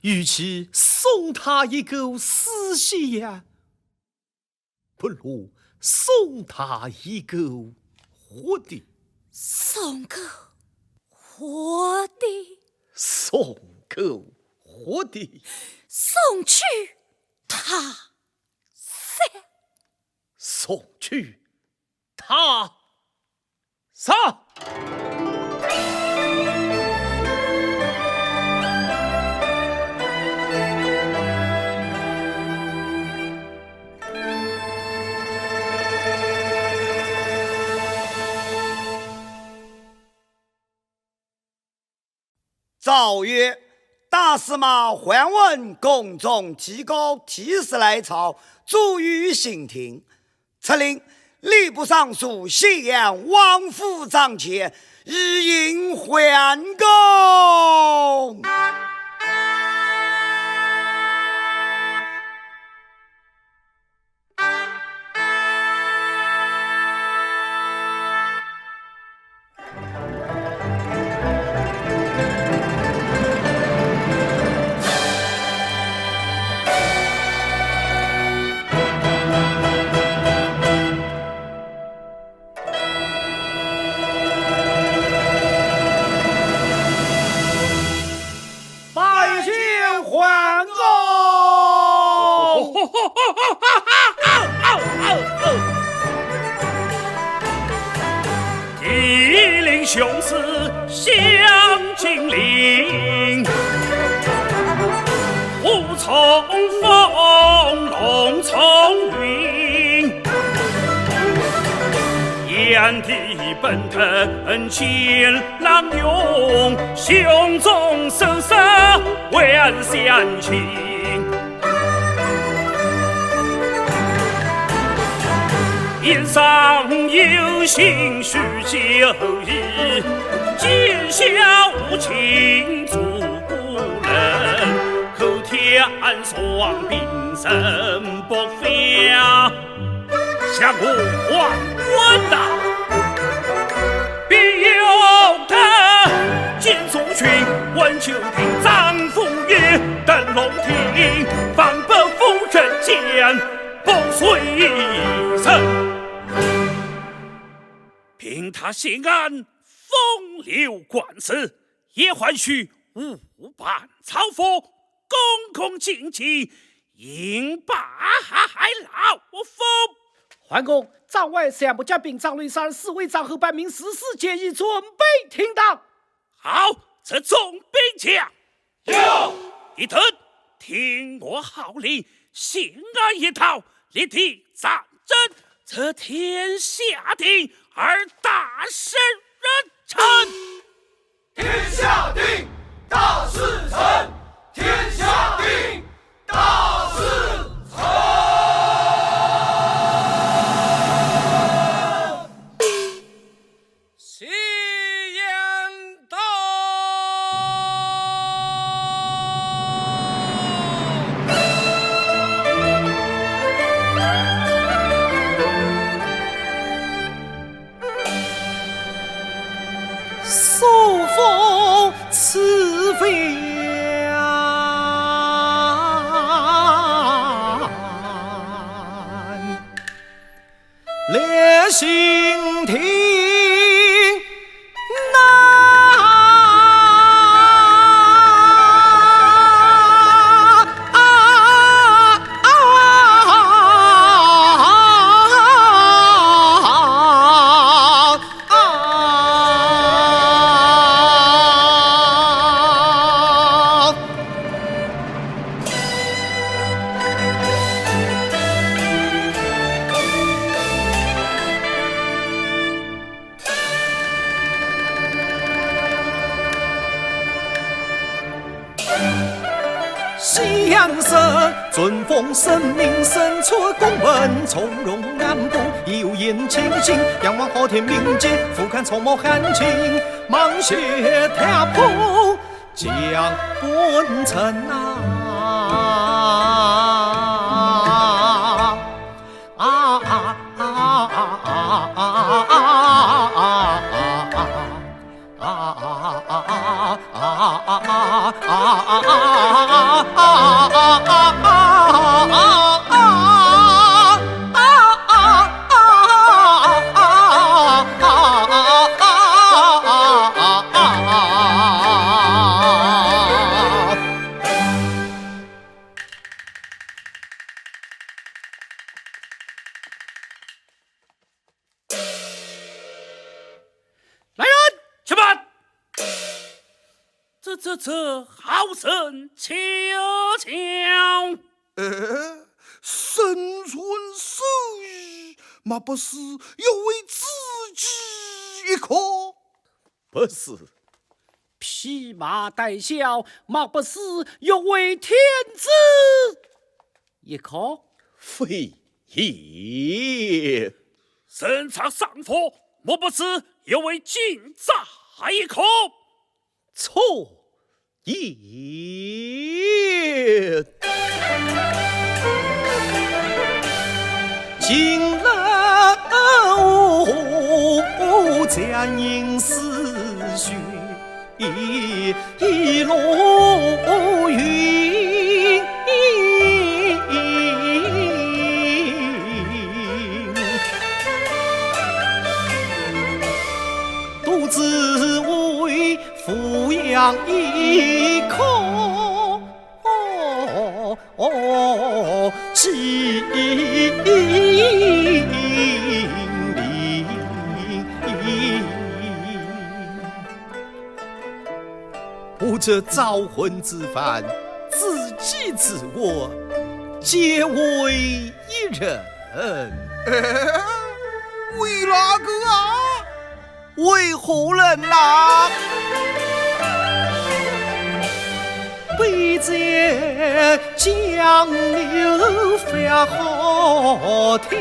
与其送他一个死线，不如送他一个活的。送个活的，送个活的，送去他山，送去他山。诏曰：大司马桓温宫中提高提示来朝，诸于刑庭。策令吏部尚书谢阳王府帐前，日迎桓公。拜见桓公。帝令兄嗣相近邻，虎从风，龙从云，炎帝奔腾前浪涌，胸中声色万相情。宴上有幸叙旧义，今宵无情祝故人。后天双并生不飞，相互还温呐。必有他见宋群，温秋亭张凤月，登龙庭，方伯夫人见不遂生。凭他信案，风流官司，也还需无伴操佛，公共竞技，应罢老夫。桓公，帐外三部将兵张吕山4位帐后半名士士皆已准备停当。好，这重兵将有一等，听我号令，信案一套，立地战争，这天下定，而大事人臣。天下定，大事成。天下定，大事成。夕颜到。受封赐妃列刑庭西洋生，尊奉神明，身处公文，从容安步，悠然清静，仰望昊天明镜，俯瞰草木含情，芒鞋踏步，将奔尘啊！好生悄悄。生存寿日，莫不是要为自己一颗？不是，披麻戴孝，莫不是要为天子一颗？非也。身长上火，莫不是要为晋在一颗？错也。今日我将因思绪一落云，独自为抚养一颗心灵。我这招魂之饭，自己自我，皆为一人。为哪个啊？为何人呐？北界江流发好天，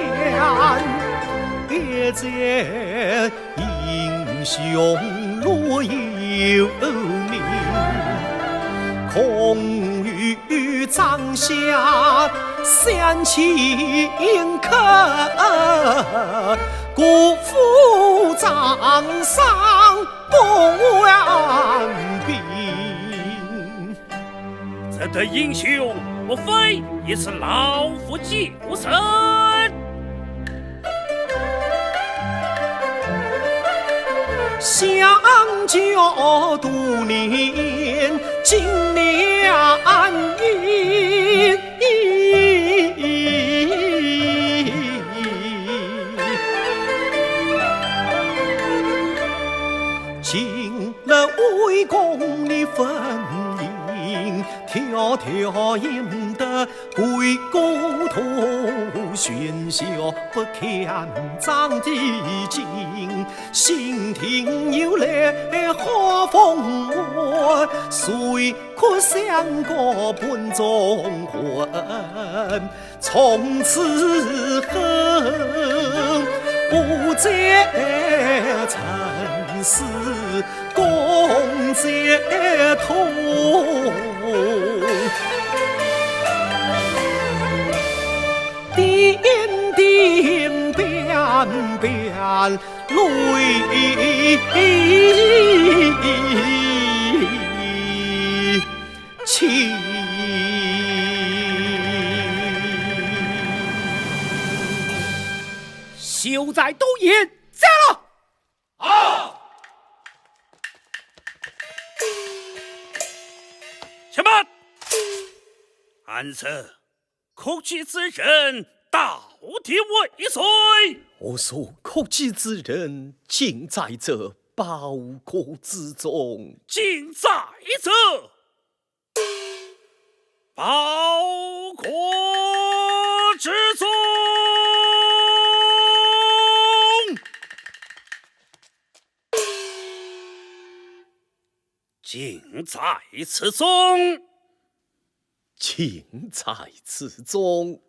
别界英雄若有名，空余帐下三顷客，辜负掌上不完兵。这对英雄，莫非也是老夫救生？相交多年，经年云。尽了为公的分银，条条赢得归国土，喧嚣不堪张帝境，新廷有来好风波，谁可相过本中魂？从此恨不再尘世共解脱。点点变变泪情。休在都言，杀了！好！且慢！安生，哭泣之人到底为谁？我所哭泣之人，尽在这包裹之中。尽在这包裹之中。尽在此中，尽在此中。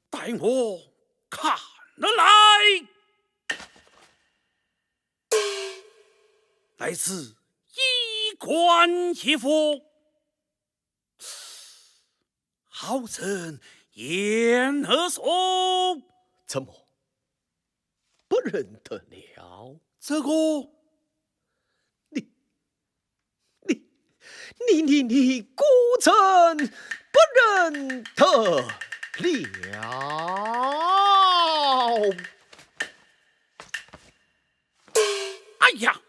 待我看了来，来自衣冠衣服，好生言何所？怎么不认得了？这个你孤真不认得了？哎呀，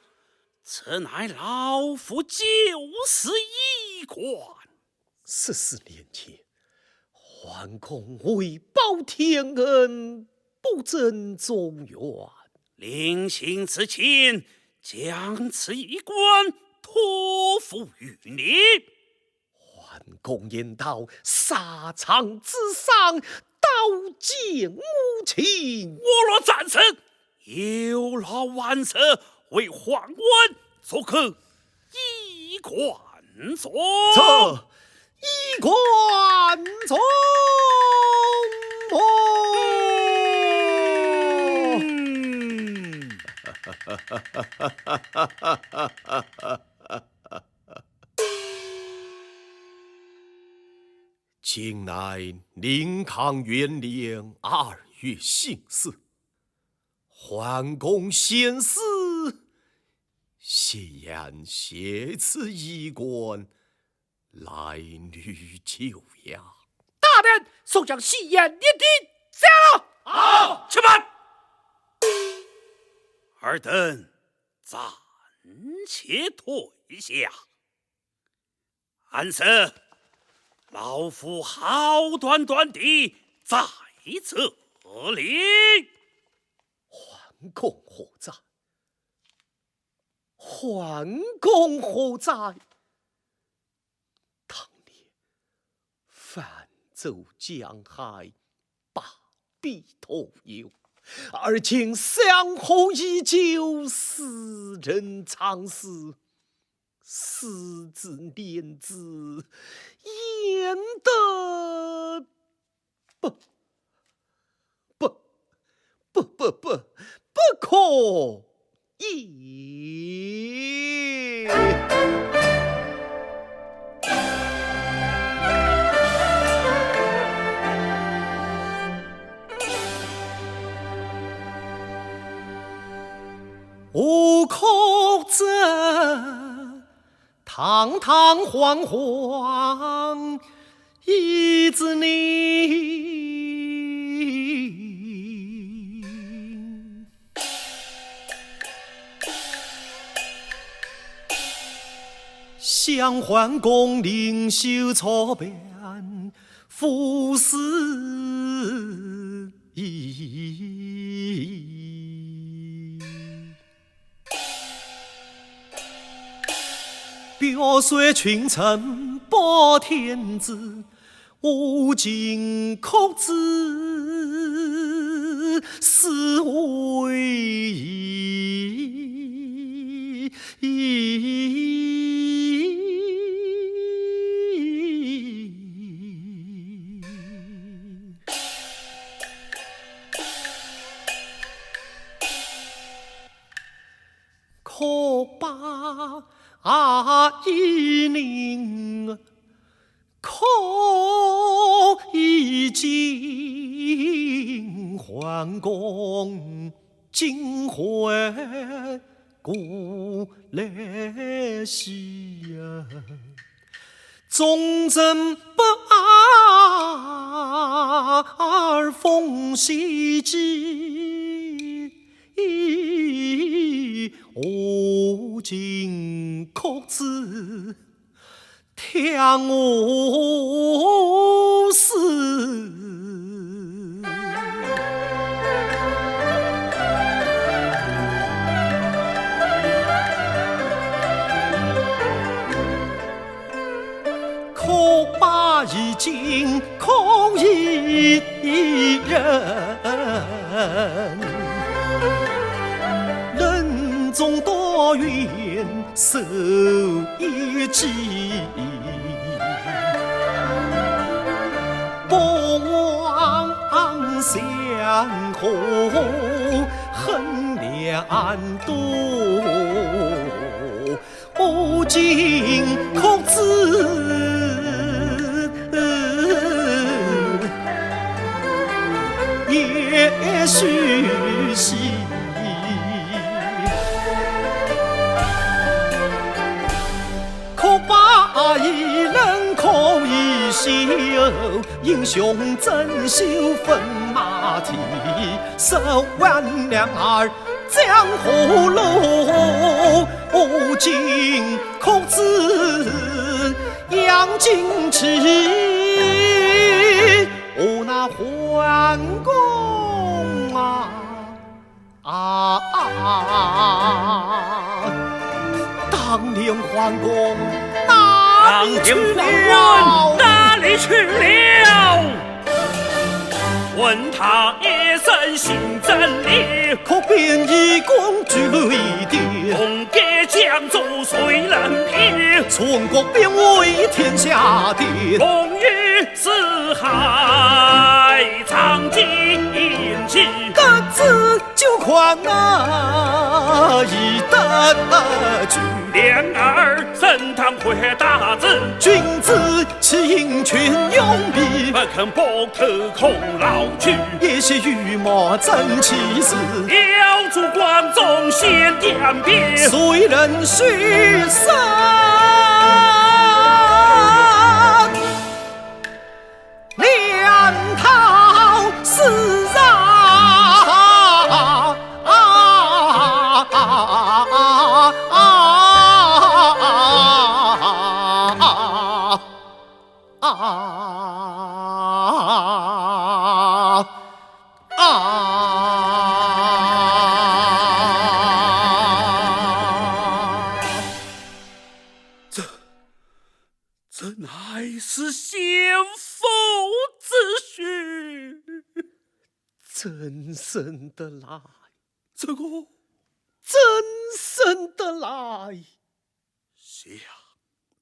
这乃老夫旧时衣冠。14年前，桓公为报天恩，不争中原，临行之前，将此衣冠脱托付于你。桓公言道：“沙场之上，刀剑无情。我若战胜，有劳万岁为桓温做个衣冠冢。”这衣冠冢。今乃宁康元年2月辛巳，桓公献死，谢言携此衣冠，来女久呀。大人，速将戏言撵定下了。好，且慢。尔等暂且退下。安生，老夫好端端地在这里。桓公何在？桓公何在？当年泛舟江海，把臂同游，而今相候已久，斯人长死，斯子念子，焉得不可也。吾可憎堂堂皇皇一子宁。相桓公领袖错变，夫死矣。表率群臣报天子，吾今哭之，是为可把一宁，可以尽桓公今回故来兮呀！忠贞不二奉羲之，吾今哭之，天无死。可把已经可一人，任重道远受一击，不枉相和恨两多，吾今哭之，也许是可把一人可以休，英雄珍羞分马蹄，10万两儿江湖路，吾今哭之扬襟翅，我那桓公大当年桓公当年桓公哪里去了？问他一声姓真理，可辨一公举一点，红给江州谁能平？从国变为天下定，风雨四海藏荆棘，得知就宽啊，以德举。两儿升堂会大字，君子其应群用笔，不肯博头空劳去。也写羽毛真气势，要助光宗先点兵，虽人须生。两套是这乃是先父之训，真生得来，这个真生得来。下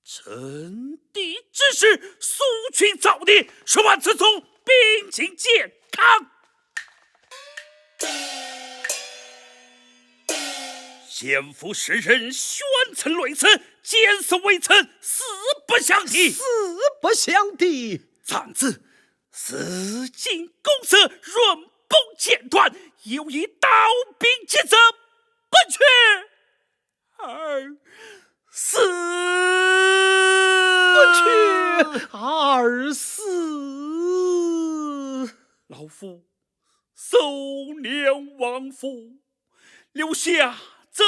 臣弟之事，苏群造孽，十万之中兵情健康。先父时人宣称类此，监视微臣，死不相抵。死不相抵。长子四进公社，润崩剪断，有以刀兵之责，不去。儿死不去，儿死。老夫收敛亡父，留下这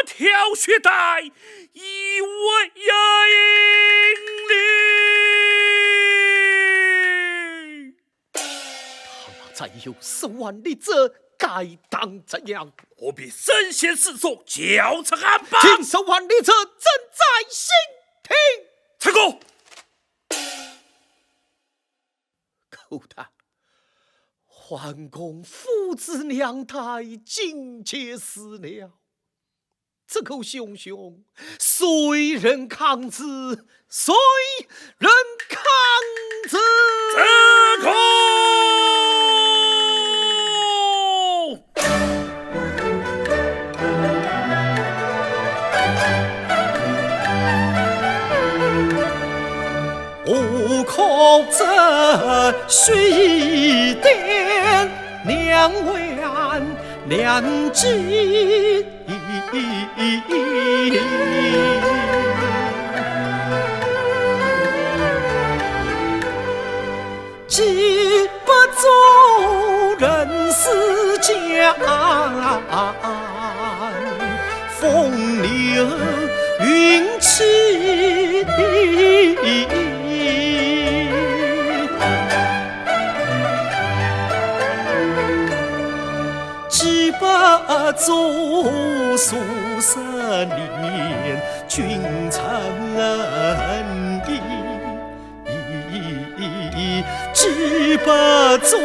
条血带，以为引领。倘若再有10万里者，该当怎样？我必身先士卒，教成安邦。听10万里者，正在心听。成功。口谈。桓公父子两代尽皆死了，这口熊熊谁人抗之？谁人抗之？这口吾口则须点两万两计，既不足人世间，风流云起。既不足数10年君臣恩义，既不足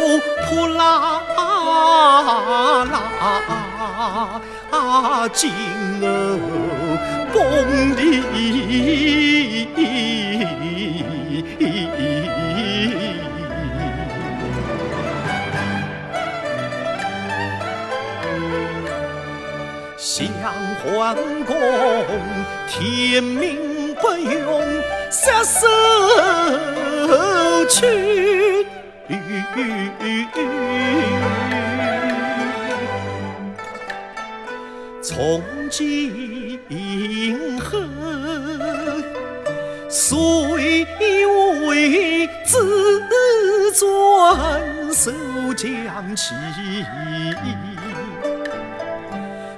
扑啦金瓯崩离。向桓公天命不用，撒手去。从今后，谁为自尊守将旗？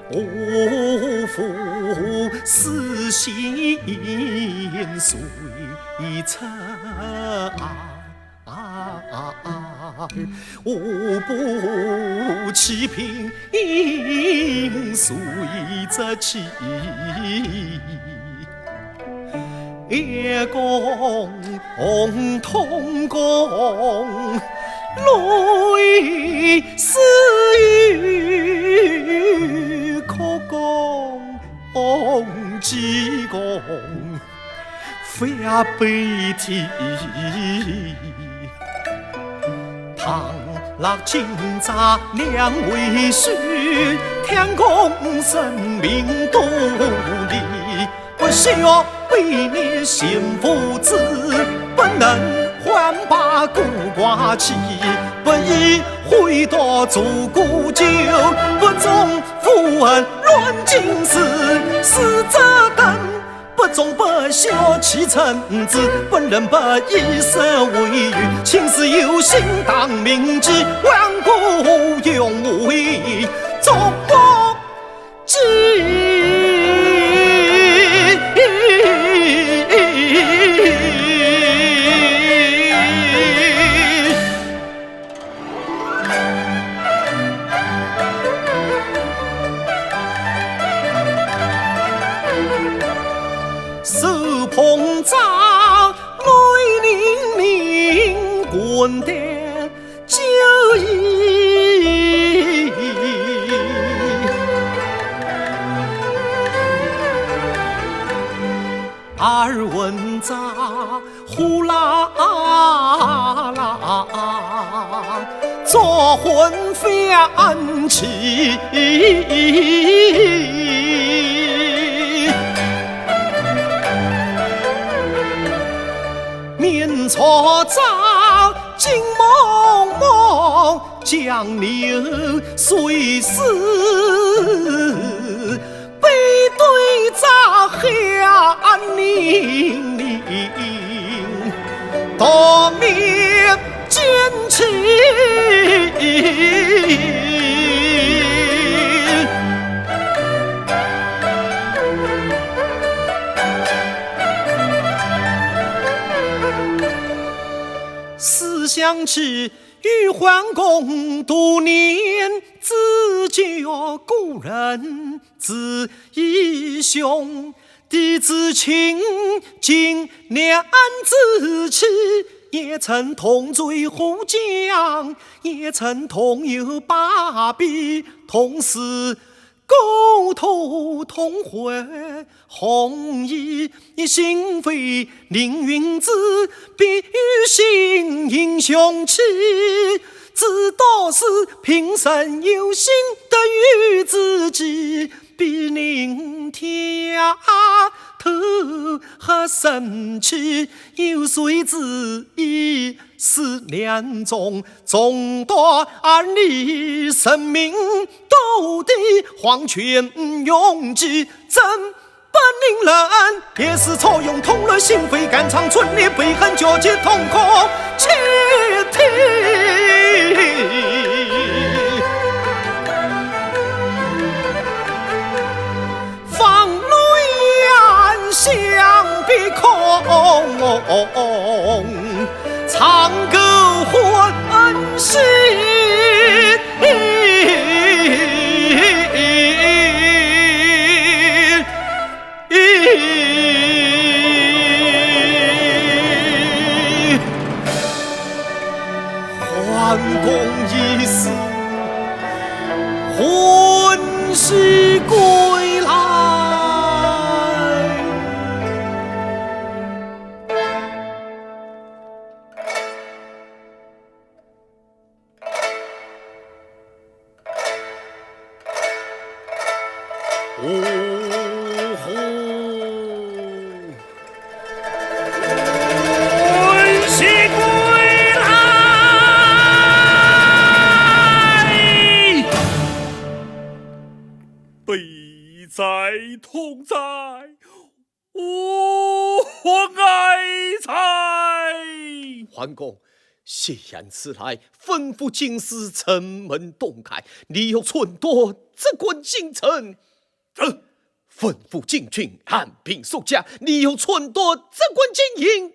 我父死心随臣，我不弃平随着妻。也共同共，泪丝雨可共济共，非悲啼。唐乐今杂两位书，天公生命独立，不孝悲孽心父子，不能还把孤寡妻，不义回夺祖古旧，不忠父恩乱尽事，死者等不忠不孝弃臣子，不仁不义舍为愚，情是有心当明智，万古永为中国基。手捧杖，泪淋淋，滚点酒意。耳闻着呼啦啦，作魂翻起。面错照，金蒙蒙，江流水丝，背对着黑暗凛凛，夺面剑气。思想起与桓公多年，自救故人之义兄，弟子亲近两子妻，也曾同醉壶江，也曾同游巴比，同死共图同会，红衣心扉凌云子，必与心英雄气，知道是平生有心的与自己，必令天头和生气，有谁知一死两中，众多儿女生命斗地，黄泉永济，真不令人也是操用痛了心扉，肝肠寸裂，悲恨交集，痛苦切题。放泪眼相比空，长歌欢喜。桓公已死，魂兮归来。在同在，我爱才。桓公，谢言此来，吩咐京师城门洞开，你有寸多，只管进城。吩咐禁军按兵守家，你有寸多，只管经营。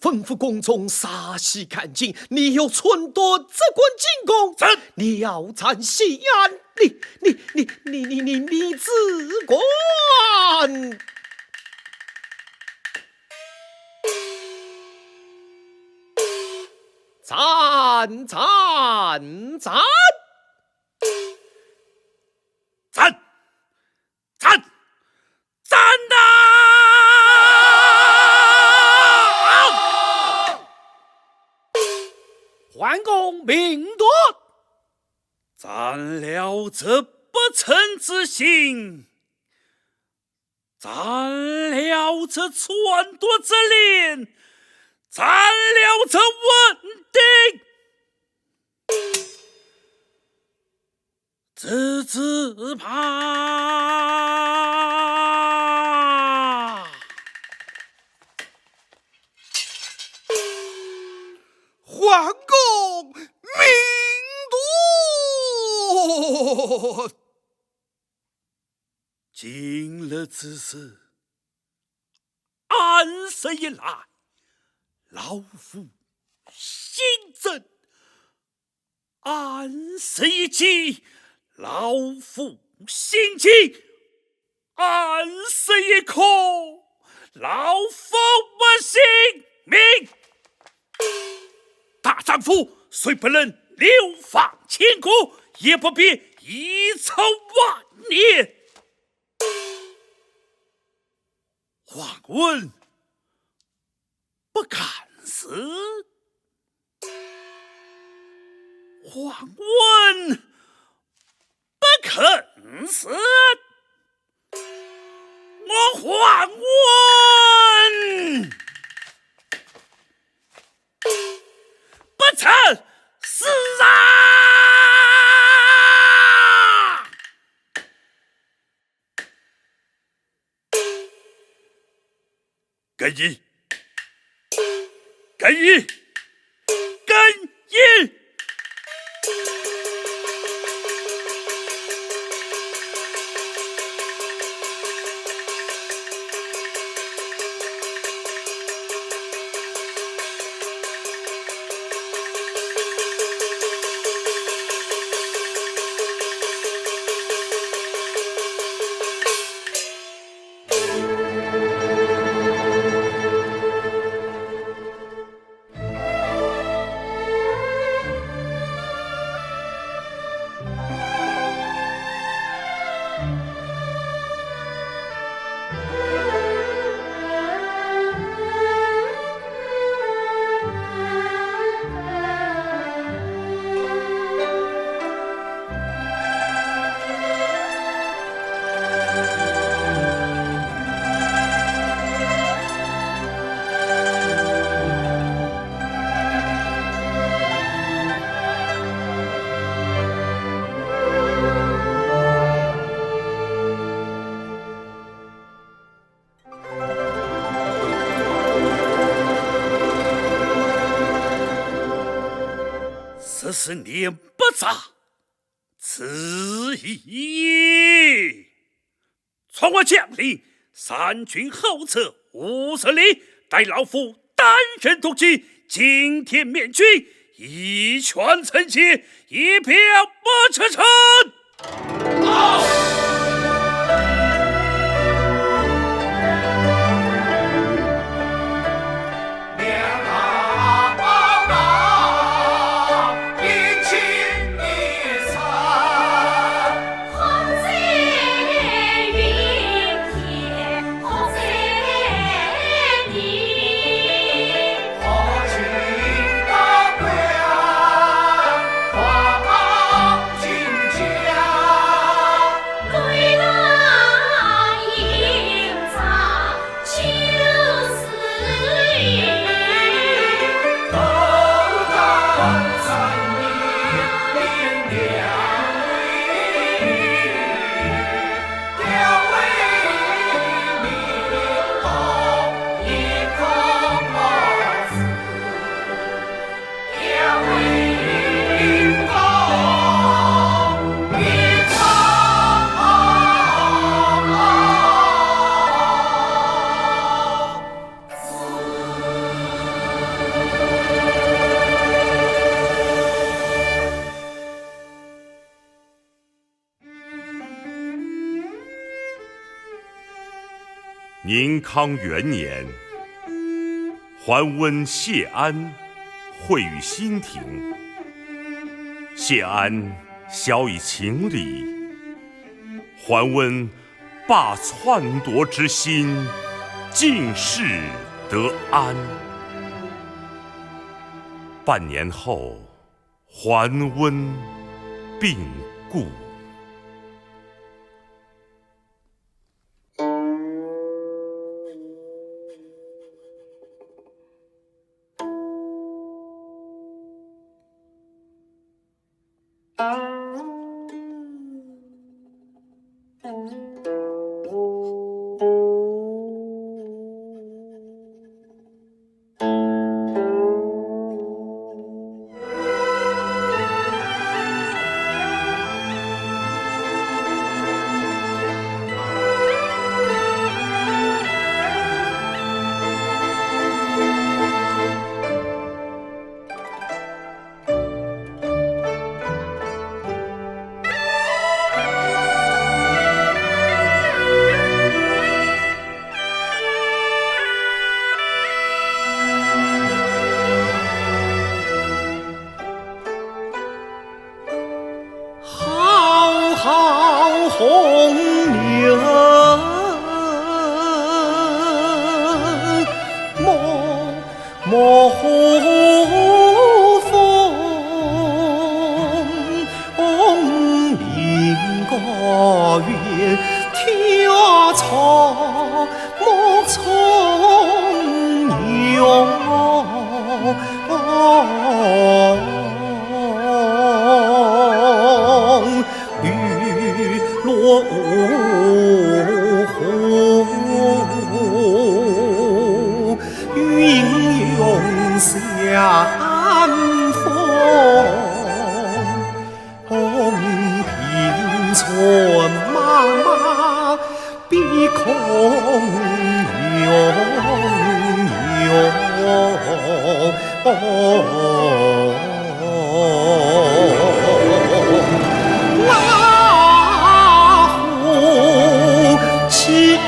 吩咐宫中杀西干净，你有寸多，只管进宫。你要参西安，你只管。赞！呐！桓公明夺，赞了这不臣之心，赞了这篡夺之令，赞了这稳定。只怕桓公明夺。今日之事，安史以来，老夫心正；安史以及，老夫心急；安史以空，老夫不信命。大丈夫虽不能流芳千古，也不必遗臭万年。桓温不敢死，桓温不肯死，我桓温不曾死啊！更衣，更衣，更衣！14年不杂，此意。传我将领三军后侧50里，待老夫单人独骑，惊天面军，一拳成血，一票不成城。宁康元年，桓温谢安会于新庭。谢安晓以情理，桓温罢篡夺之心，尽释得安。半年后，桓温病故。红娘，莫呼风，林高远，天草莫从容。落湖，云涌相逢，平川茫茫，碧空千里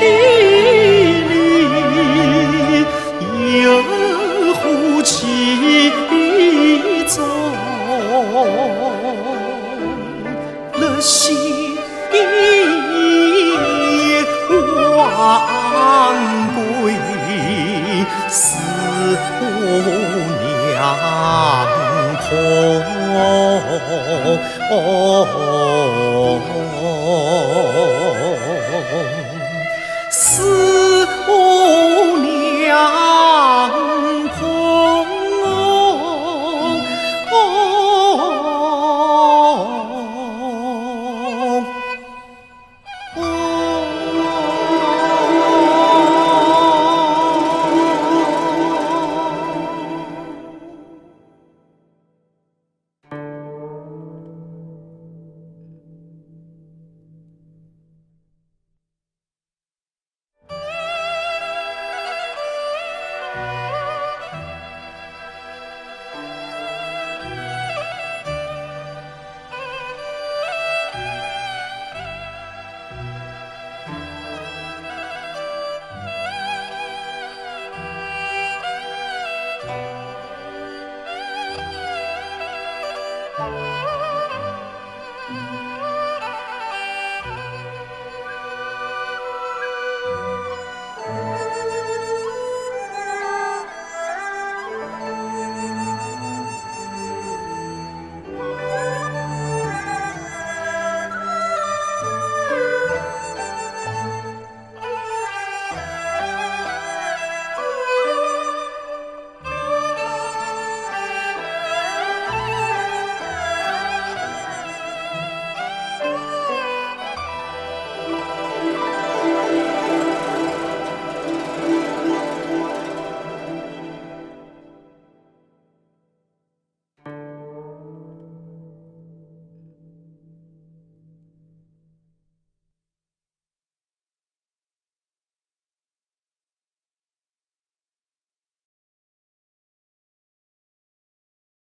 有虎其踪，乐西晚归，思娘蓬。思